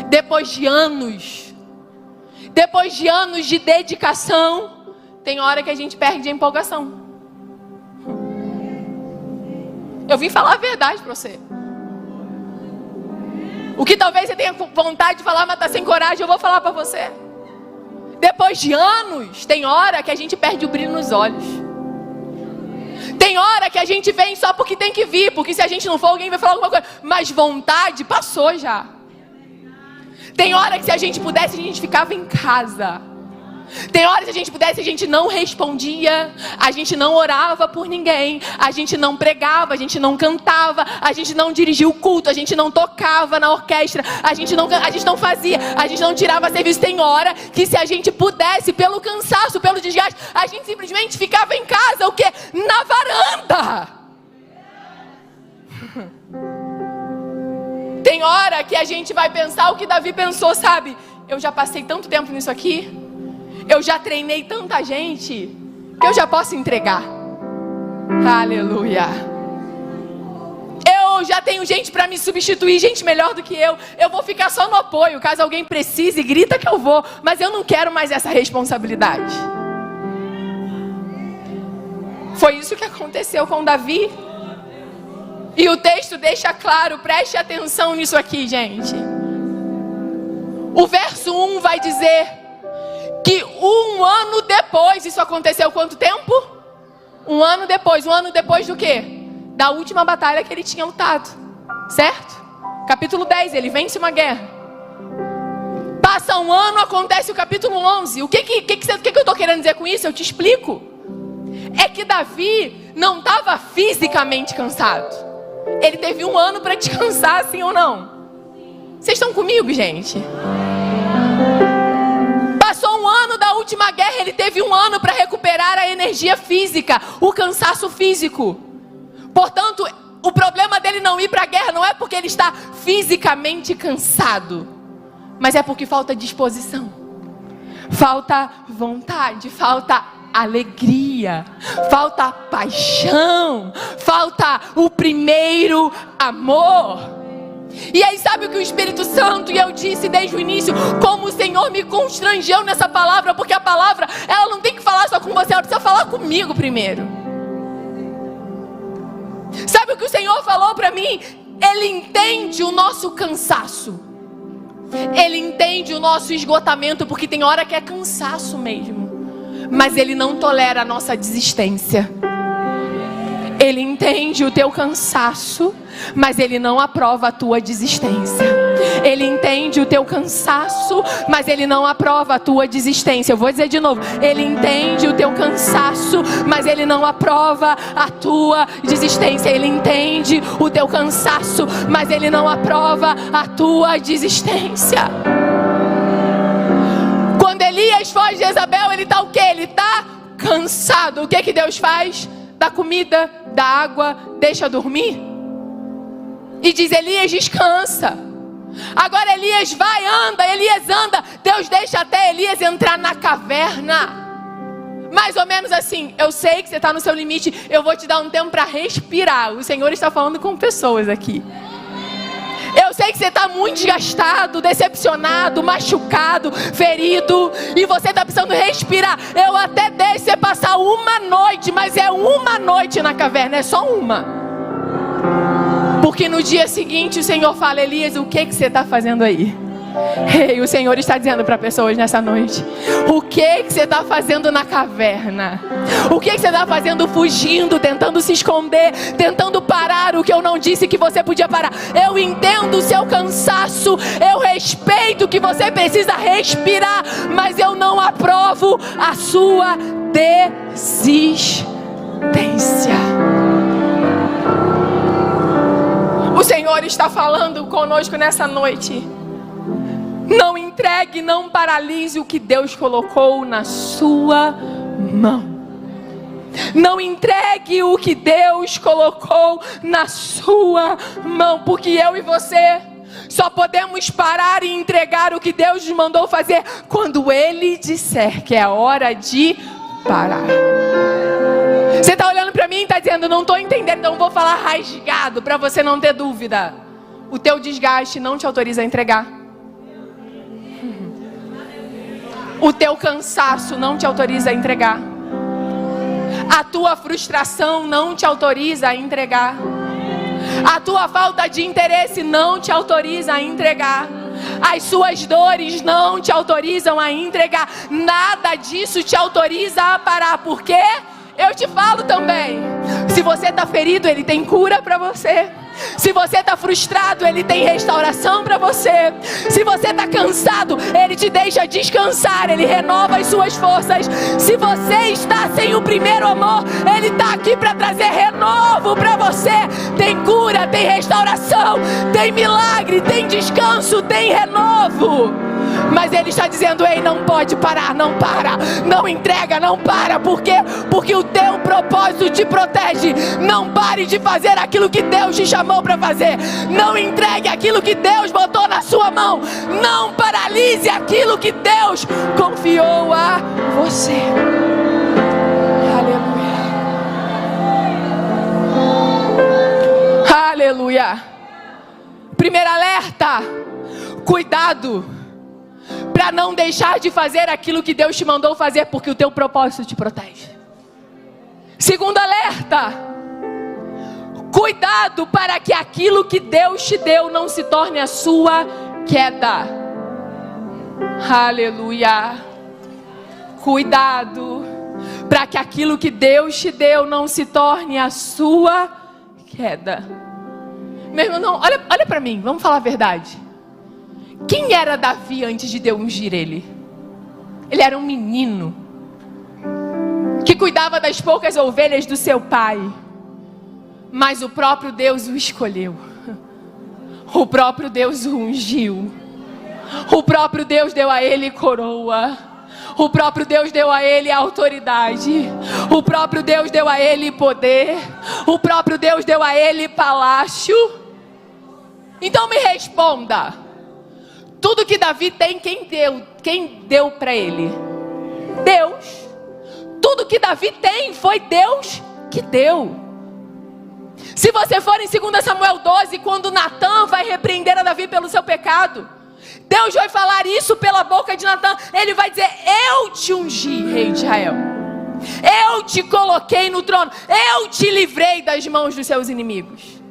A: Depois de anos de dedicação, tem hora que a gente perde a empolgação. Eu vim falar a verdade para você. O que talvez você tenha vontade de falar, mas está sem coragem, eu vou falar para você. Depois de anos, tem hora que a gente perde o brilho nos olhos. Tem hora que a gente vem só porque tem que vir, porque se a gente não for, alguém vai falar alguma coisa. Mas vontade passou já. Tem hora que se a gente pudesse, a gente ficava em casa. Tem horas que a gente pudesse, a gente não respondia, a gente não orava por ninguém, a gente não pregava, a gente não cantava, a gente não dirigia o culto, a gente não tocava na orquestra, a gente não fazia, a gente não tirava serviço. Tem hora que se a gente pudesse, pelo cansaço, pelo desgaste, a gente simplesmente ficava em casa, o quê? Na varanda. Tem hora que a gente vai pensar o que Davi pensou, sabe? Eu já passei tanto tempo nisso aqui, eu já treinei tanta gente, que eu já posso entregar. Aleluia. Eu já tenho gente para me substituir, gente melhor do que eu. Eu vou ficar só no apoio, caso alguém precise, grita que eu vou. Mas eu não quero mais essa responsabilidade. Foi isso que aconteceu com Davi. E o texto deixa claro, preste atenção nisso aqui, gente. O verso 1 vai dizer que 1 ano depois, isso aconteceu quanto tempo? 1 ano depois. 1 ano depois do quê? Da última batalha que ele tinha lutado, certo? Capítulo 10, ele vence uma guerra. Passa 1 ano, acontece o capítulo 11. O que eu estou querendo dizer com isso? Eu te explico. É que Davi não estava fisicamente cansado. Ele teve 1 ano para descansar, sim ou não? Vocês estão comigo, gente? Passou 1 ano da última guerra, ele teve 1 ano para recuperar a energia física, o cansaço físico. Portanto, o problema dele não ir para a guerra não é porque ele está fisicamente cansado, mas é porque falta disposição, falta vontade, falta alegria, falta paixão, falta o primeiro amor. E aí sabe o que o Espírito Santo, e eu disse desde o início, como o Senhor me constrangeu nessa palavra, porque a palavra, ela não tem que falar só com você, ela precisa falar comigo primeiro. Sabe o que o Senhor falou para mim? Ele entende o nosso cansaço, Ele entende o nosso esgotamento, porque tem hora que é cansaço mesmo, mas Ele não tolera a nossa desistência. Ele entende o teu cansaço, mas Ele não aprova a tua desistência. Ele entende o teu cansaço, mas Ele não aprova a tua desistência. Eu vou dizer de novo. Ele entende o teu cansaço, mas Ele não aprova a tua desistência. Ele entende o teu cansaço, mas Ele não aprova a tua desistência. Quando Elias foge de Jezabel, ele está o quê? Ele está cansado. O que que Deus faz? Dá comida, dá água, deixa dormir. E diz: Elias, descansa. Agora Elias vai, Elias anda. Deus deixa até Elias entrar na caverna. Mais ou menos assim: eu sei que você está no seu limite, eu vou te dar um tempo para respirar. O Senhor está falando com pessoas aqui. Eu sei que você está muito desgastado, decepcionado, machucado, ferido, e você está precisando respirar. Eu até deixo você passar 1 noite, mas é 1 noite na caverna, é só uma. Porque no dia seguinte o Senhor fala: Elias, o que você está fazendo aí? Ei, o Senhor está dizendo para pessoas nessa noite: o que você está fazendo na caverna? O que você está fazendo fugindo, tentando se esconder, tentando parar o que eu não disse que você podia parar? Eu entendo o seu cansaço, eu respeito que você precisa respirar, mas eu não aprovo a sua desistência. O Senhor está falando conosco nessa noite. Não entregue, não paralise o que Deus colocou na sua mão. Não entregue o que Deus colocou na sua mão, porque eu e você só podemos parar e entregar o que Deus nos mandou fazer quando Ele disser que é hora de parar. Você está olhando para mim e está dizendo: não estou entendendo, então vou falar rasgado para você não ter dúvida. O teu desgaste não te autoriza a entregar. O teu cansaço não te autoriza a entregar. A tua frustração não te autoriza a entregar. A tua falta de interesse não te autoriza a entregar. As suas dores não te autorizam a entregar. Nada disso te autoriza a parar. Por quê? Eu te falo também. Se você está ferido, Ele tem cura para você. Se você está frustrado, Ele tem restauração para você. Se você está cansado, cansado, Ele te deixa descansar, Ele renova as suas forças. Se você está sem o primeiro amor, Ele está aqui para trazer renovo para você. Tem cura, tem restauração, tem milagre, tem descanso, tem renovo. Mas Ele está dizendo: ei, não pode parar, não para, não entrega, não para. Por quê? Porque o teu propósito te protege. Não pare de fazer aquilo que Deus te chamou para fazer. Não entregue aquilo que Deus botou na sua mão. Não paralise aquilo que Deus confiou a você. Aleluia. Aleluia. Primeiro alerta: cuidado para não deixar de fazer aquilo que Deus te mandou fazer, porque o teu propósito te protege. Segundo alerta: cuidado para que aquilo que Deus te deu não se torne a sua queda. Aleluia. Cuidado para que aquilo que Deus te deu não se torne a sua queda. Meu irmão, não, olha para mim, vamos falar a verdade. Quem era Davi antes de Deus ungir ele? Ele era um menino que cuidava das poucas ovelhas do seu pai. Mas o próprio Deus o escolheu. O próprio Deus o ungiu. O próprio Deus deu a ele coroa. O próprio Deus deu a ele autoridade. O próprio Deus deu a ele poder. O próprio Deus deu a ele palácio. Então me responda. Tudo que Davi tem, quem deu para ele? Deus. Tudo que Davi tem foi Deus que deu. Se você for em 2 Samuel 12, quando Natã vai repreender a Davi pelo seu pecado, Deus vai falar isso pela boca de Natã. Ele vai dizer: eu te ungi, rei de Israel. Eu te coloquei no trono. Eu te livrei das mãos dos seus inimigos.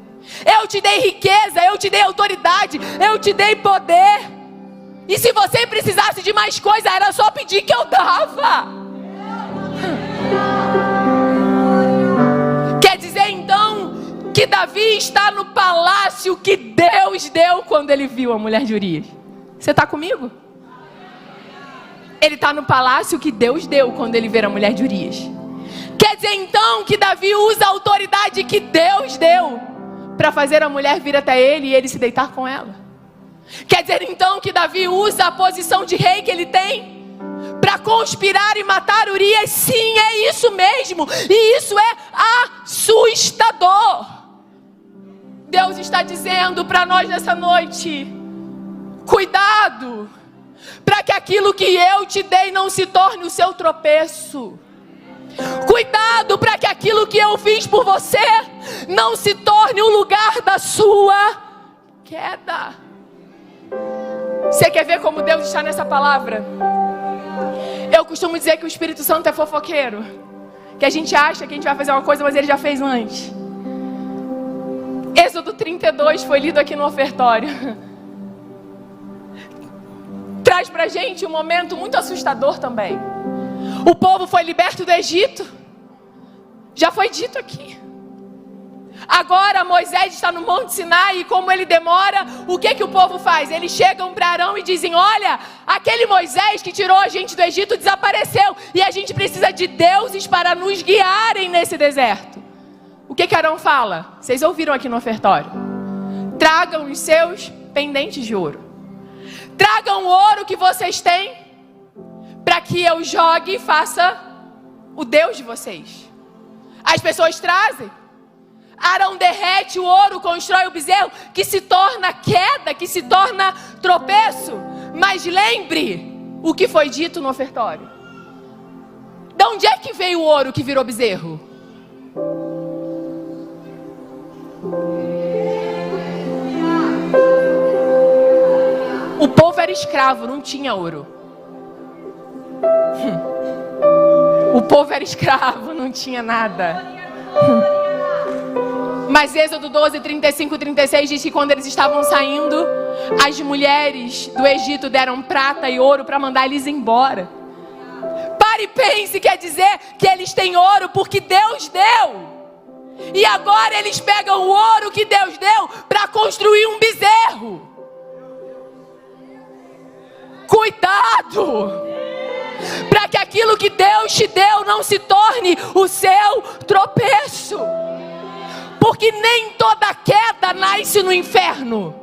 A: Eu te dei riqueza, eu te dei autoridade, eu te dei poder. E se você precisasse de mais coisa, era só pedir que eu dava. Quer dizer então que Davi está no palácio que Deus deu quando ele viu a mulher de Urias. Você está comigo? Ele está no palácio que Deus deu quando ele vê a mulher de Urias. Quer dizer então que Davi usa a autoridade que Deus deu para fazer a mulher vir até ele e ele se deitar com ela. Quer dizer então que Davi usa a posição de rei que ele tem para conspirar e matar Urias? Sim, é isso mesmo. E isso é assustador. Deus está dizendo para nós nessa noite: cuidado para que aquilo que eu te dei não se torne o seu tropeço. Cuidado para que aquilo que eu fiz por você não se torne o lugar da sua queda. Você quer ver como Deus está nessa palavra? Eu costumo dizer que o Espírito Santo é fofoqueiro. Que a gente acha que a gente vai fazer uma coisa, mas ele já fez antes. Êxodo 32 foi lido aqui no ofertório. Traz pra gente um momento muito assustador também. O povo foi liberto do Egito. Já foi dito aqui. Agora Moisés está no Monte Sinai e como ele demora, o que o povo faz? Eles chegam para Arão e dizem: olha, aquele Moisés que tirou a gente do Egito desapareceu e a gente precisa de deuses para nos guiarem nesse deserto. O que Arão fala? Vocês ouviram aqui no ofertório. Tragam os seus pendentes de ouro. Tragam o ouro que vocês têm para que eu jogue e faça o Deus de vocês. As pessoas trazem. Arão derrete o ouro, constrói o bezerro, que se torna queda, que se torna tropeço. Mas lembre o que foi dito no ofertório. De onde é que veio o ouro que virou bezerro? O povo era escravo, não tinha ouro. O povo era escravo, não tinha nada. Mas Êxodo 12, 35 e 36 diz que quando eles estavam saindo, as mulheres do Egito deram prata e ouro para mandar eles embora. Pare e pense, quer dizer que eles têm ouro porque Deus deu. E agora eles pegam o ouro que Deus deu para construir um bezerro. Cuidado! Para que aquilo que Deus te deu não se torne o seu tropeço. Porque nem toda queda nasce no inferno.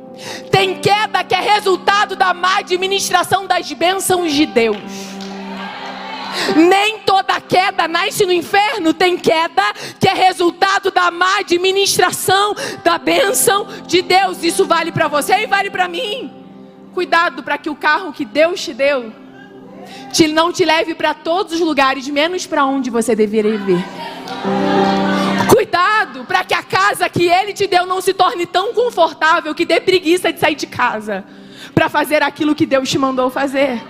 A: Tem queda que é resultado da má administração das bênçãos de Deus. Nem toda queda nasce no inferno. Tem queda que é resultado da má administração da bênção de Deus. Isso vale para você e vale para mim. Cuidado para que o carro que Deus te deu não te leve para todos os lugares, menos para onde você deveria vir. Cuidado para que a casa que Ele te deu não se torne tão confortável que dê preguiça de sair de casa para fazer aquilo que Deus te mandou fazer.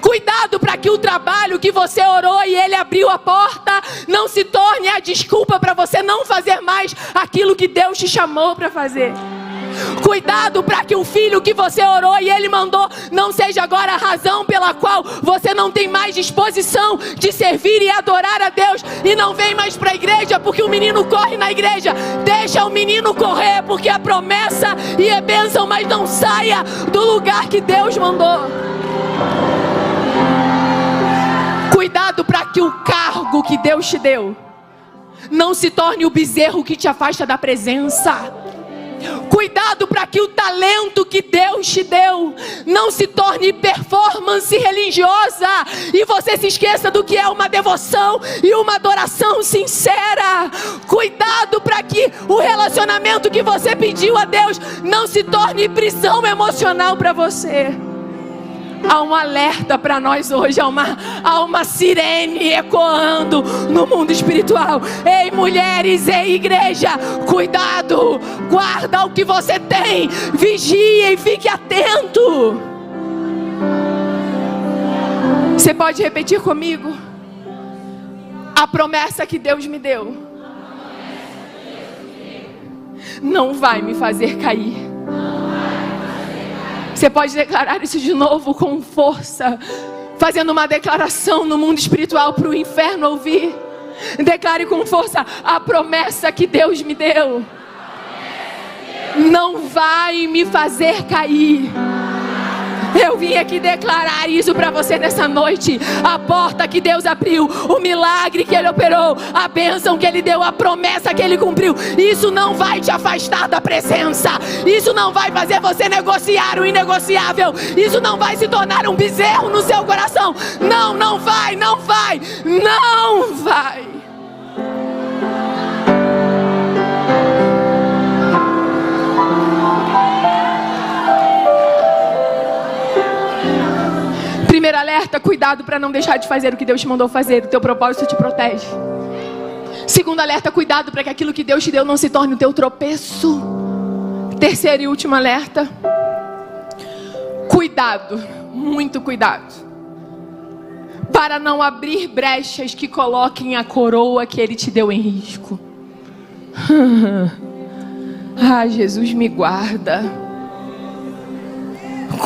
A: Cuidado para que o trabalho que você orou e Ele abriu a porta não se torne a desculpa para você não fazer mais aquilo que Deus te chamou para fazer. Cuidado para que o filho que você orou e Ele mandou não seja agora a razão pela qual você não tem mais disposição de servir e adorar a Deus e não vem mais para a igreja porque o menino corre na igreja. Deixa o menino correr, porque a promessa e a bênção, mas não saia do lugar que Deus mandou. Cuidado para que o cargo que Deus te deu não se torne o bezerro que te afasta da presença. Cuidado para que o talento que Deus te deu não se torne performance religiosa e você se esqueça do que é uma devoção e uma adoração sincera. Cuidado para que o relacionamento que você pediu a Deus não se torne prisão emocional para você. Há um alerta para nós hoje, há uma sirene ecoando no mundo espiritual. Ei, mulheres, ei, igreja, cuidado, guarda o que você tem, vigie e fique atento. Você pode repetir comigo? A promessa que Deus me deu não vai me fazer cair. Você pode declarar isso de novo com força, fazendo uma declaração no mundo espiritual para o inferno ouvir. Declare com força: a promessa que Deus me deu não vai me fazer cair. Eu vim aqui declarar isso para você nessa noite. A porta que Deus abriu, o milagre que Ele operou, a bênção que Ele deu, a promessa que Ele cumpriu, isso não vai te afastar da presença. Isso não vai fazer você negociar o inegociável. Isso não vai se tornar um bezerro no seu coração. Não, não vai, não vai, não vai. Primeiro alerta, cuidado para não deixar de fazer o que Deus te mandou fazer. O teu propósito te protege. Segundo alerta, cuidado para que aquilo que Deus te deu não se torne o teu tropeço. Terceiro e último alerta, cuidado, muito cuidado, para não abrir brechas que coloquem a coroa que Ele te deu em risco. Ah, Jesus, me guarda.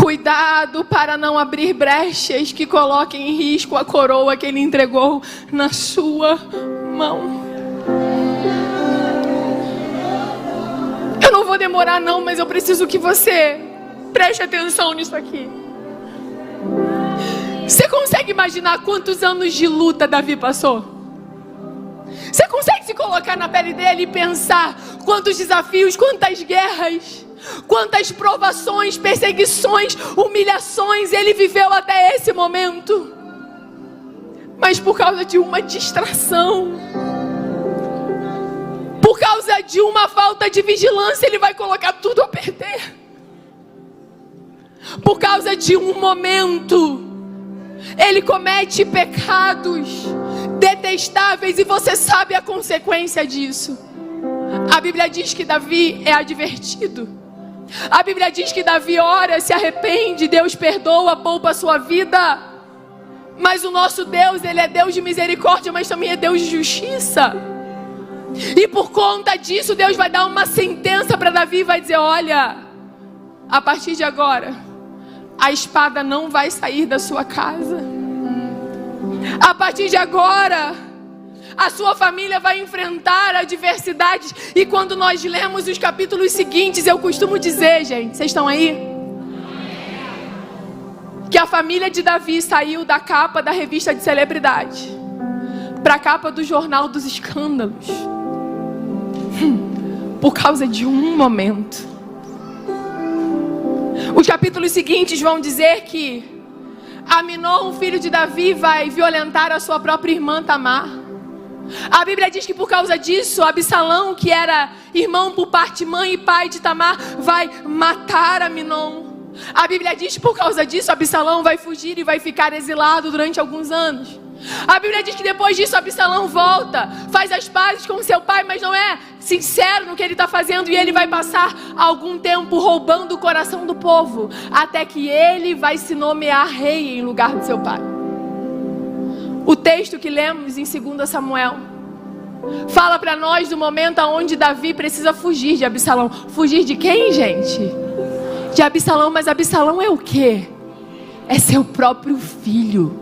A: Cuidado para não abrir brechas que coloquem em risco a coroa que Ele entregou na sua mão. Eu não vou demorar não, mas eu preciso que você preste atenção nisso aqui. Você consegue imaginar quantos anos de luta Davi passou? Você consegue se colocar na pele dele e pensar quantos desafios, quantas guerras, quantas provações, perseguições, humilhações ele viveu até esse momento? Mas por causa de uma distração, por causa de uma falta de vigilância, ele vai colocar tudo a perder. Por causa de um momento, ele comete pecados detestáveis e você sabe a consequência disso. A Bíblia diz que Davi é advertido. A Bíblia diz que Davi ora, se arrepende, Deus perdoa, poupa a sua vida. Mas o nosso Deus, Ele é Deus de misericórdia, mas também é Deus de justiça. E por conta disso, Deus vai dar uma sentença para Davi e vai dizer: olha, a partir de agora, a espada não vai sair da sua casa. A partir de agora, a sua família vai enfrentar adversidades. E quando nós lemos os capítulos seguintes, eu costumo dizer, gente, vocês estão aí? que a família de Davi saiu da capa da revista de celebridade para a capa do jornal dos escândalos, por causa de um momento. Os capítulos seguintes vão dizer que Aminon, filho de Davi, vai violentar a sua própria irmã Tamar. A Bíblia diz que por causa disso, Absalão, que era irmão por parte mãe e pai de Tamar, vai matar Aminon. A Bíblia diz que por causa disso, Absalão vai fugir e vai ficar exilado durante alguns anos. A Bíblia diz que depois disso, Absalão volta, faz as pazes com seu pai, mas não é sincero no que ele está fazendo. E ele vai passar algum tempo roubando o coração do povo, até que ele vai se nomear rei em lugar de seu pai. O texto que lemos em 2 Samuel fala para nós do momento onde Davi precisa fugir de Absalão. Fugir de quem, gente? De Absalão. Mas Absalão é o quê? É seu próprio filho.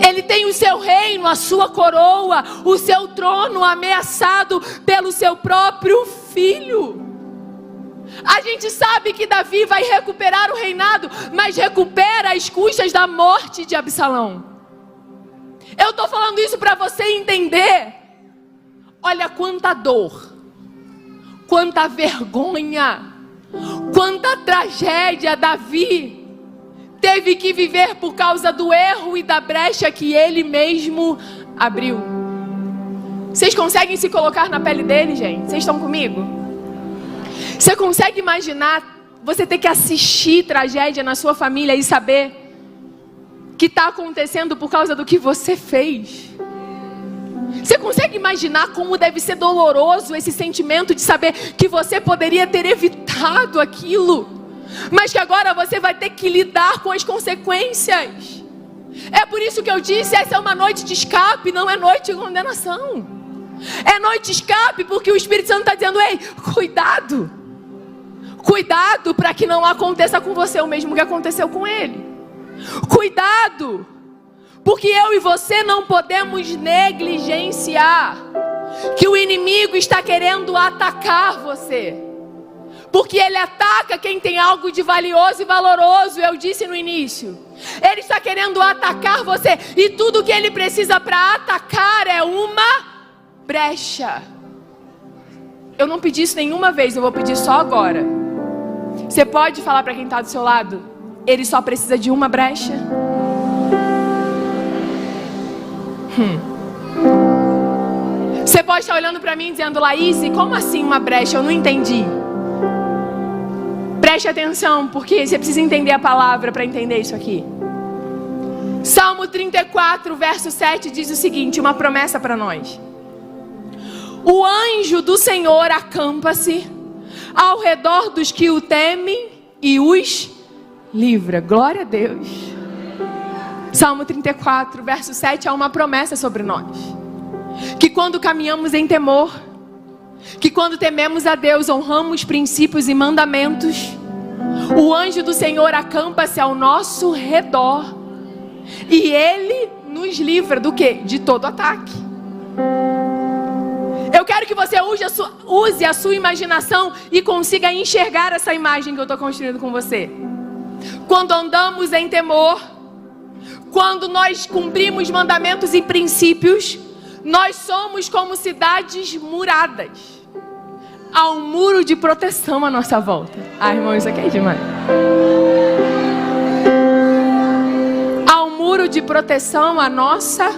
A: Ele tem o seu reino, a sua coroa, o seu trono ameaçado pelo seu próprio filho. A gente sabe que Davi vai recuperar o reinado, mas recupera às custas da morte de Absalão. Eu estou falando isso para você entender. Olha quanta dor, quanta vergonha, quanta tragédia Davi teve que viver por causa do erro e da brecha que ele mesmo abriu. Vocês conseguem se colocar na pele dele, gente? Vocês estão comigo? Você consegue imaginar você ter que assistir tragédia na sua família e saber que está acontecendo por causa do que você fez? Você consegue imaginar como deve ser doloroso esse sentimento de saber que você poderia ter evitado aquilo, mas que agora você vai ter que lidar com as consequências? É por isso que eu disse, essa é uma noite de escape, não é noite de condenação. É noite de escape porque o Espírito Santo está dizendo: ei, cuidado. Cuidado para que não aconteça com você o mesmo que aconteceu com ele. Cuidado, porque eu e você não podemos negligenciar que o inimigo está querendo atacar você. Porque ele ataca quem tem algo de valioso e valoroso, eu disse no início. Ele está querendo atacar você. E tudo que ele precisa para atacar é uma brecha. Eu não pedi isso nenhuma vez, eu vou pedir só agora. Você pode falar para quem está do seu lado: ele só precisa de uma brecha? Você pode estar olhando para mim dizendo: Laís, como assim uma brecha? Eu não entendi. Preste atenção, porque você precisa entender a palavra para entender isso aqui. Salmo 34, verso 7 diz o seguinte, uma promessa para nós: o anjo do Senhor acampa-se ao redor dos que o temem e os livra. Glória a Deus. Salmo 34, verso 7 é uma promessa sobre nós. Que quando caminhamos em temor, que quando tememos a Deus, honramos princípios e mandamentos, o anjo do Senhor acampa-se ao nosso redor e ele nos livra do quê? De todo ataque. Eu quero que você use a sua imaginação e consiga enxergar essa imagem que eu estou construindo com você. Quando andamos em temor, quando nós cumprimos mandamentos e princípios, nós somos como cidades muradas. Há um muro de proteção à nossa volta. Ah, irmão, isso aqui é demais. Há um muro de proteção à nossa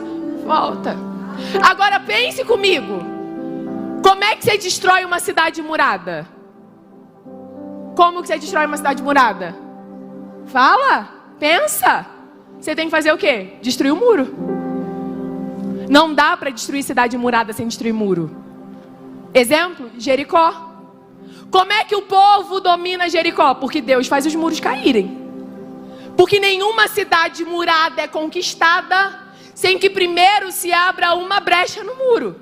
A: volta. Agora pense comigo. Como é que você destrói uma cidade murada? Como que você destrói uma cidade murada? Fala, pensa. Você tem que fazer o quê? Destruir o muro. Não dá para destruir cidade murada sem destruir muro. Exemplo, Jericó. Como é que o povo domina Jericó? Porque Deus faz os muros caírem. Porque nenhuma cidade murada é conquistada sem que primeiro se abra uma brecha no muro.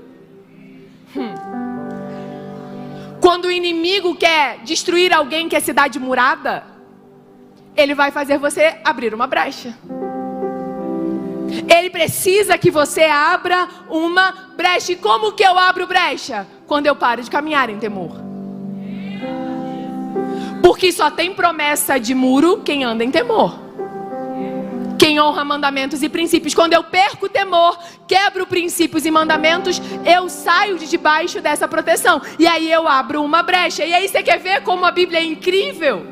A: Quando o inimigo quer destruir alguém que é cidade murada, ele vai fazer você abrir uma brecha. Ele precisa que você abra uma brecha. E como que eu abro brecha? Quando eu paro de caminhar em temor. Porque só tem promessa de muro quem anda em temor. Quem honra mandamentos e princípios. Quando eu perco o temor, quebro princípios e mandamentos, eu saio de debaixo dessa proteção. E aí eu abro uma brecha. E aí você quer ver como a Bíblia é incrível?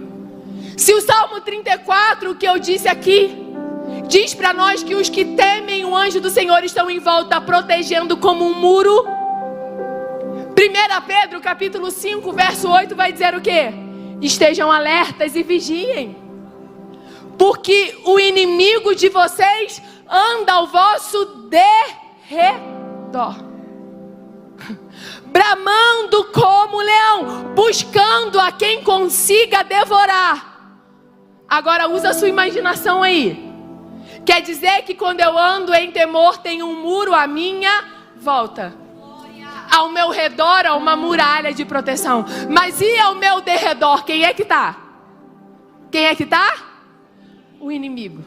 A: Se o Salmo 34, que eu disse aqui, diz para nós que os que temem o anjo do Senhor estão em volta, protegendo como um muro. 1 Pedro capítulo 5, verso 8 vai dizer o quê? Estejam alertas e vigiem. Porque o inimigo de vocês anda ao vosso derredor, bramando como leão, buscando a quem consiga devorar. Agora usa a sua imaginação aí. Quer dizer que quando eu ando em temor, tem um muro à minha volta. Ao meu redor há uma muralha de proteção. Mas e ao meu derredor, quem é que está? Quem é que está? O inimigo.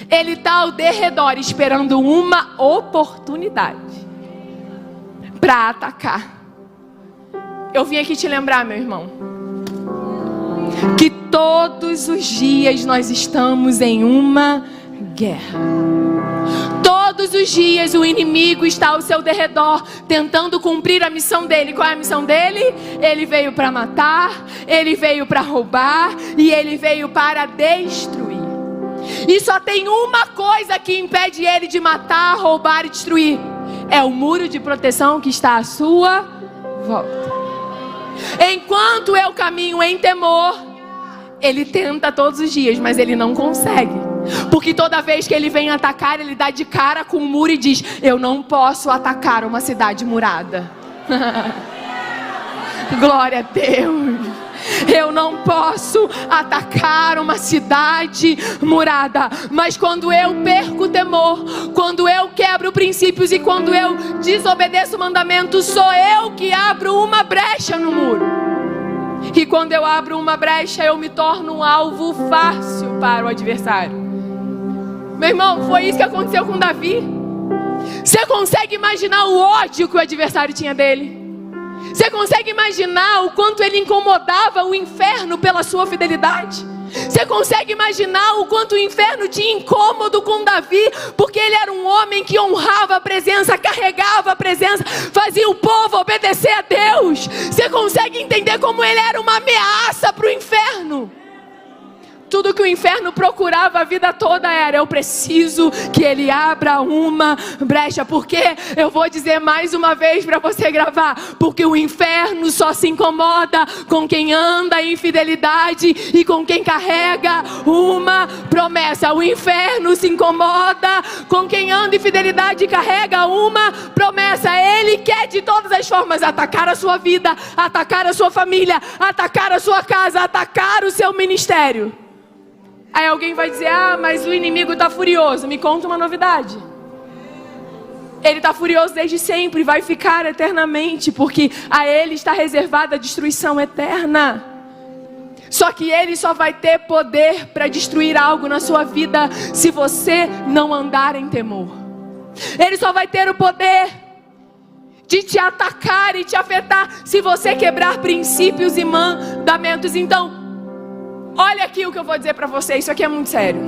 A: Ele está ao derredor esperando uma oportunidade para atacar. Eu vim aqui te lembrar, meu irmão, que todos os dias nós estamos em uma guerra. Todos os dias o inimigo está ao seu derredor, tentando cumprir a missão dele. Qual é a missão dele? Ele veio para matar, ele veio para roubar e ele veio para destruir. E só tem uma coisa que impede ele de matar, roubar e destruir: é o muro de proteção que está à sua volta. Enquanto eu caminho em temor, ele tenta todos os dias, mas ele não consegue. Porque toda vez que ele vem atacar, ele dá de cara com o muro e diz: eu não posso atacar uma cidade murada. Glória a Deus. Eu não posso atacar uma cidade murada. Mas quando eu perco o temor, quando eu quebro princípios e quando eu desobedeço o mandamento, sou eu que abro uma brecha no muro. E quando eu abro uma brecha, eu me torno um alvo fácil para o adversário. Meu irmão, foi isso que aconteceu com Davi. Você consegue imaginar o ódio que o adversário tinha dele? Você consegue imaginar o quanto ele incomodava o inferno pela sua fidelidade? Você consegue imaginar o quanto o inferno tinha incômodo com Davi? Porque ele era um homem que honrava a presença, carregava a presença, fazia o povo obedecer a Deus. Você consegue entender como ele era uma ameaça para o inferno? Tudo que o inferno procurava a vida toda era: eu preciso que ele abra uma brecha. Porque eu vou dizer mais uma vez para você gravar: porque o inferno só se incomoda com quem anda em fidelidade e com quem carrega uma promessa. O inferno se incomoda com quem anda em fidelidade e carrega uma promessa. Ele quer de todas as formas atacar a sua vida, atacar a sua família, atacar a sua casa, atacar o seu ministério. Aí alguém vai dizer: ah, mas o inimigo está furioso. Me conta uma novidade. Ele está furioso desde sempre e vai ficar eternamente, porque a ele está reservada a destruição eterna. Só que ele só vai ter poder para destruir algo na sua vida se você não andar em temor. Ele só vai ter o poder de te atacar e te afetar se você quebrar princípios e mandamentos. Então, olha aqui o que eu vou dizer para você, isso aqui é muito sério.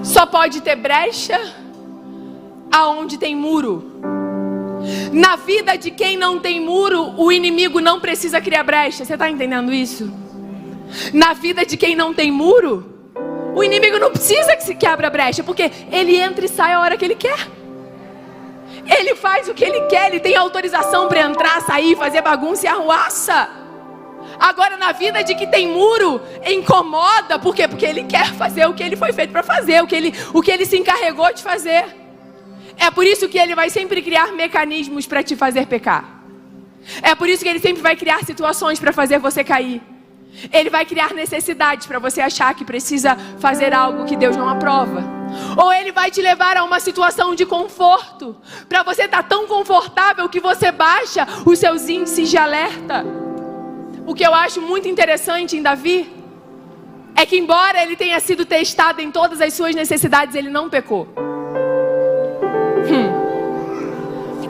A: Só pode ter brecha aonde tem muro. Na vida de quem não tem muro, o inimigo não precisa criar brecha. Você está entendendo isso? Na vida de quem não tem muro, o inimigo não precisa que abra brecha, porque ele entra e sai a hora que ele quer. Ele faz o que ele quer, ele tem autorização para entrar, sair, fazer bagunça e arruaça. Agora, na vida de que tem muro, incomoda. Por quê? Porque ele quer fazer o que ele foi feito para fazer, o que ele se encarregou de fazer. É por isso que ele vai sempre criar mecanismos para te fazer pecar. É por isso que ele sempre vai criar situações para fazer você cair. Ele vai criar necessidades para você achar que precisa fazer algo que Deus não aprova. Ou ele vai te levar a uma situação de conforto, para você estar tão confortável que você baixa os seus índices de alerta. O que eu acho muito interessante em Davi é que, embora ele tenha sido testado em todas as suas necessidades, ele não pecou.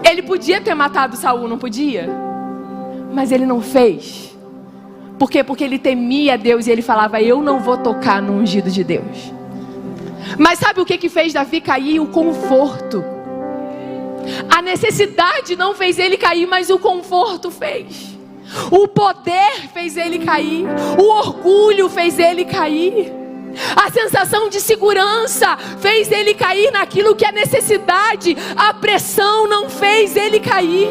A: Ele podia ter matado Saul, não podia? Mas ele não fez. Por quê? Porque ele temia Deus e ele falava: eu não vou tocar no ungido de Deus. Mas sabe o que fez Davi cair? O conforto. A necessidade não fez ele cair, mas o conforto fez. O poder fez ele cair. O orgulho fez ele cair. A sensação de segurança fez ele cair naquilo que a necessidade, a pressão não fez ele cair.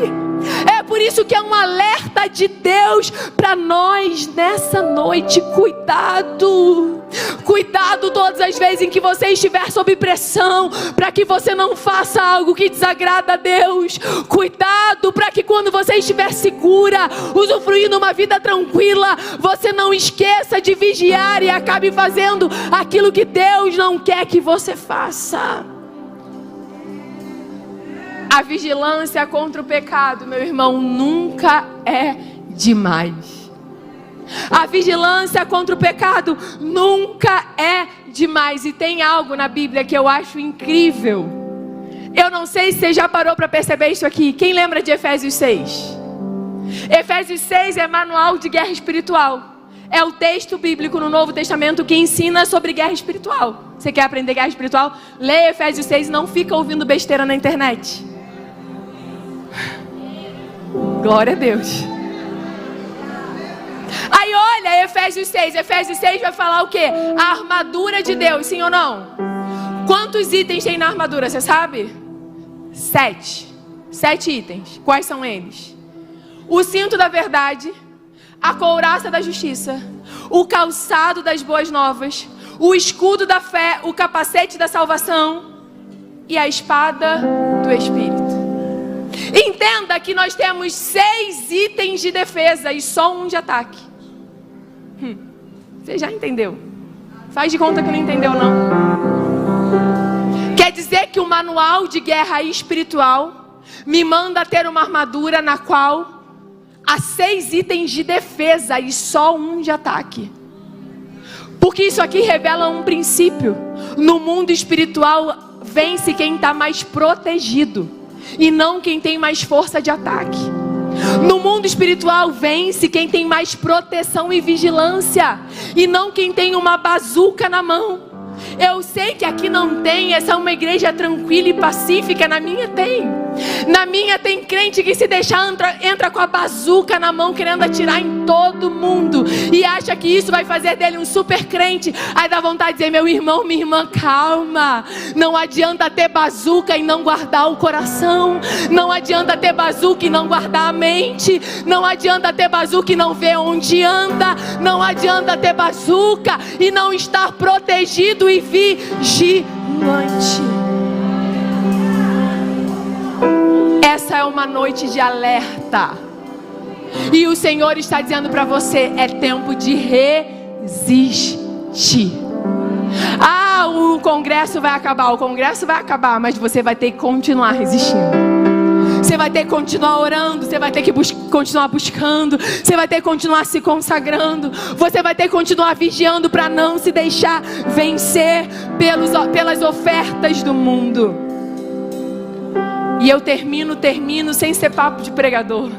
A: É por isso que é um alerta de Deus para nós nessa noite. Cuidado. Cuidado todas as vezes em que você estiver sob pressão, para que você não faça algo que desagrada a Deus. Cuidado para que quando você estiver segura, usufruindo uma vida tranquila, você não esqueça de vigiar e acabe fazendo aquilo que Deus não quer que você faça. A vigilância contra o pecado, meu irmão, nunca é demais. A vigilância contra o pecado nunca é demais. E tem algo na Bíblia que eu acho incrível. Eu não sei se você já parou para perceber isso aqui. Quem lembra de Efésios 6? Efésios 6 é manual de guerra espiritual. É o texto bíblico no Novo Testamento que ensina sobre guerra espiritual. Você quer aprender guerra espiritual? Leia Efésios 6 e não fica ouvindo besteira na internet. Glória a Deus. Aí olha Efésios 6. Efésios 6 vai falar o quê? A armadura de Deus, sim ou não? Quantos itens tem na armadura, você sabe? 7 itens. Quais são eles? O cinto da verdade, a couraça da justiça, o calçado das boas novas, o escudo da fé, o capacete da salvação e a espada do Espírito. Entenda que nós temos 6 itens de defesa e só um de ataque. Você já entendeu? Faz de conta que não entendeu, não. Quer dizer que o manual de guerra espiritual me manda ter uma armadura na qual há 6 itens de defesa e só um de ataque. Porque isso aqui revela um princípio. No mundo espiritual, vence quem está mais protegido e não quem tem mais força de ataque. No mundo espiritual, vence quem tem mais proteção e vigilância e não quem tem uma bazuca na mão. Eu sei que aqui não tem, essa é uma igreja tranquila e pacífica. Na minha tem. Na minha tem crente que se deixar entra com a bazuca na mão querendo atirar em todo mundo e acha que isso vai fazer dele um super crente. Aí dá vontade de dizer: meu irmão, minha irmã, calma. Não adianta ter bazuca e não guardar o coração. Não adianta ter bazuca e não guardar a mente. Não adianta ter bazuca e não ver onde anda. Não adianta ter bazuca e não estar protegido e vigilante. Essa é uma noite de alerta. E o Senhor está dizendo para você: é tempo de resistir. Ah, o congresso vai acabar. O congresso vai acabar, mas você vai ter que continuar resistindo. Você vai ter que continuar orando. Você vai ter que continuar buscando. Você vai ter que continuar se consagrando. Você vai ter que continuar vigiando para não se deixar vencer pelas ofertas do mundo. E eu termino sem ser papo de pregador.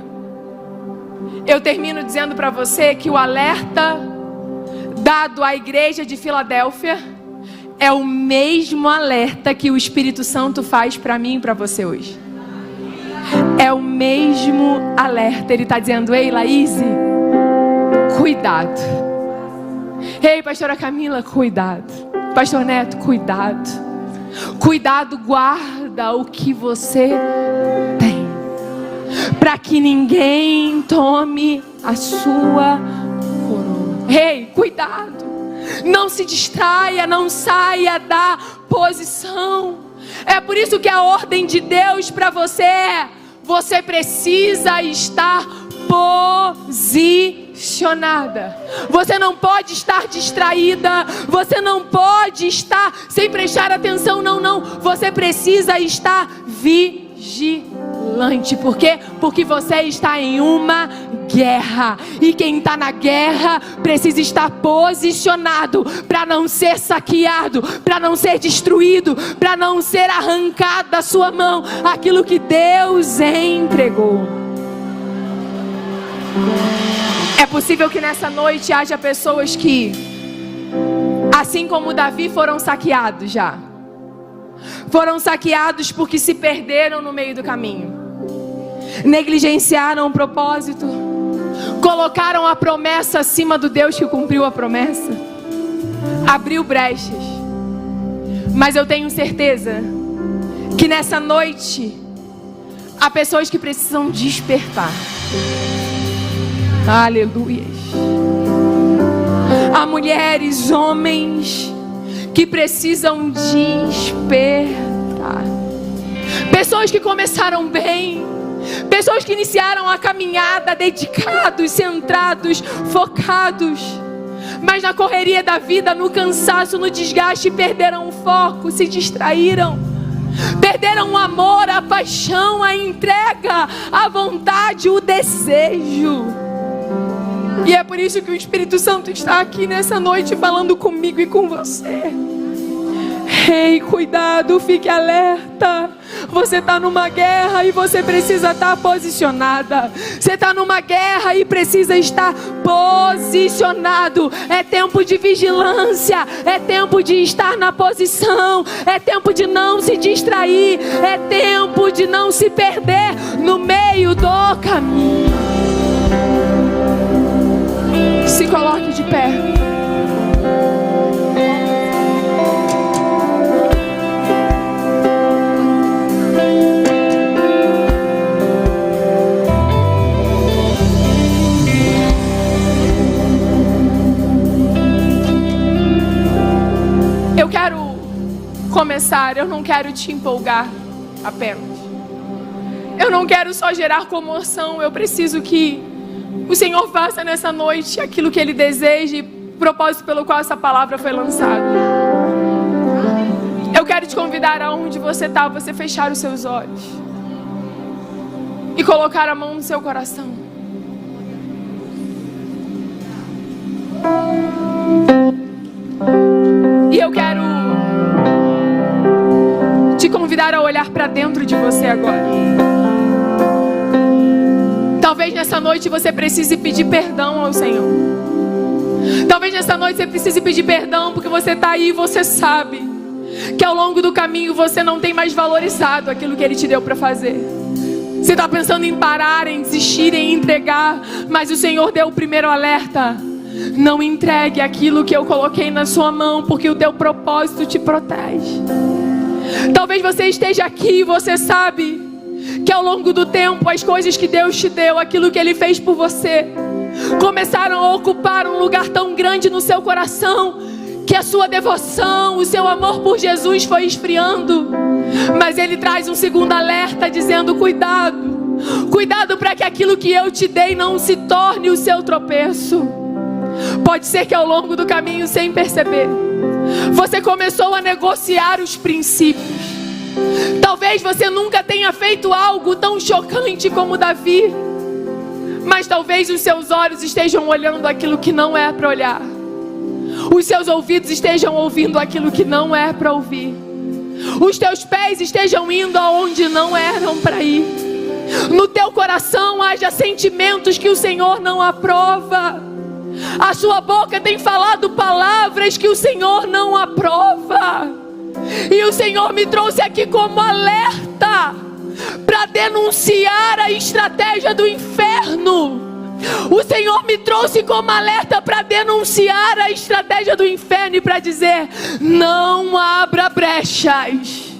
A: Eu termino dizendo para você que o alerta dado à igreja de Filadélfia é o mesmo alerta que o Espírito Santo faz para mim e para você hoje. É o mesmo alerta. Ele está dizendo: ei, Laíse, cuidado. Ei, pastora Camila, cuidado. Pastor Neto, cuidado. Cuidado, guarda o que você tem, para que ninguém tome a sua coroa. Ei, cuidado. Não se distraia, não saia da posição. É por isso que a ordem de Deus para você é: você precisa estar posicionada. Você não pode estar distraída. Você não pode estar sem prestar atenção. Não. Você precisa estar vigilante. Por quê? Porque você está em uma guerra. E quem está na guerra precisa estar posicionado para não ser saqueado, para não ser destruído, para não ser arrancado da sua mão aquilo que Deus entregou. É possível que nessa noite haja pessoas que, assim como Davi, foram saqueados já. Foram saqueados porque se perderam no meio do caminho. Negligenciaram o propósito. Colocaram a promessa acima do Deus que cumpriu a promessa. Abriu brechas. Mas eu tenho certeza que nessa noite há pessoas que precisam despertar. Aleluia. Há mulheres, homens que precisam despertar. Pessoas que começaram bem, pessoas que iniciaram a caminhada dedicados, centrados, focados, mas na correria da vida, no cansaço, no desgaste, perderam o foco, se distraíram, perderam o amor, a paixão, a entrega, a vontade, o desejo. E é por isso que o Espírito Santo está aqui nessa noite falando comigo e com você. Ei, cuidado, fique alerta. Você está numa guerra e você precisa estar posicionada. Você está numa guerra e precisa estar posicionado. É tempo de vigilância. É tempo de estar na posição. É tempo de não se distrair. É tempo de não se perder no meio do caminho. Se coloque de pé. Eu quero começar, eu não quero te empolgar apenas. Eu não quero só gerar comoção, eu preciso que o Senhor faça nessa noite aquilo que Ele deseja e o propósito pelo qual essa palavra foi lançada. Eu quero te convidar aonde você está, você fechar os seus olhos e colocar a mão no seu coração. E eu quero te convidar a olhar para dentro de você agora. Talvez nessa noite você precise pedir perdão ao Senhor. Talvez nessa noite você precise pedir perdão porque você está aí e você sabe que ao longo do caminho você não tem mais valorizado aquilo que Ele te deu para fazer. Você está pensando em parar, em desistir, em entregar, mas o Senhor deu o primeiro alerta. Não entregue aquilo que eu coloquei na sua mão, porque o teu propósito te protege. Talvez você esteja aqui e você sabe que ao longo do tempo as coisas que Deus te deu, aquilo que Ele fez por você, começaram a ocupar um lugar tão grande no seu coração, que a sua devoção, o seu amor por Jesus foi esfriando. Mas Ele traz um segundo alerta dizendo: cuidado, cuidado para que aquilo que eu te dei não se torne o seu tropeço. Pode ser que ao longo do caminho, sem perceber, você começou a negociar os princípios. Talvez você nunca tenha feito algo tão chocante como Davi, mas talvez os seus olhos estejam olhando aquilo que não é para olhar. Os seus ouvidos estejam ouvindo aquilo que não é para ouvir. Os teus pés estejam indo aonde não eram para ir. No teu coração haja sentimentos que o Senhor não aprova. A sua boca tem falado palavras que o Senhor não aprova. E o Senhor me trouxe aqui como alerta para denunciar a estratégia do inferno. O Senhor me trouxe como alerta para denunciar a estratégia do inferno e para dizer: não abra brechas.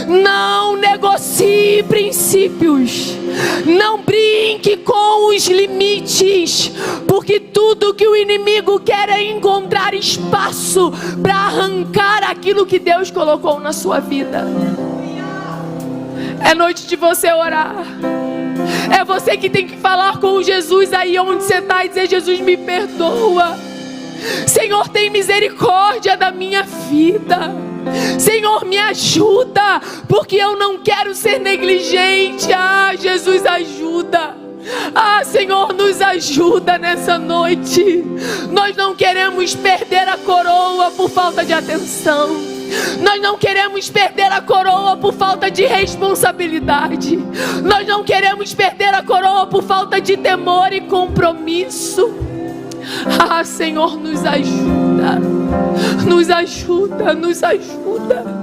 A: Não negocie princípios. Não brinque com os limites, porque tudo que o inimigo quer é encontrar espaço para arrancar aquilo que Deus colocou na sua vida. É noite de você orar. É você que tem que falar com Jesus aí onde você está e dizer: Jesus, me perdoa. Senhor, tem misericórdia da minha vida. Senhor, me ajuda, porque eu não quero ser negligente. Ah, Jesus, ajuda. Ah, Senhor, nos ajuda nessa noite. Nós não queremos perder a coroa por falta de atenção. Nós não queremos perder a coroa por falta de responsabilidade. Nós não queremos perder a coroa por falta de temor e compromisso. Ah, Senhor, nos ajuda. Nos ajuda, nos ajuda.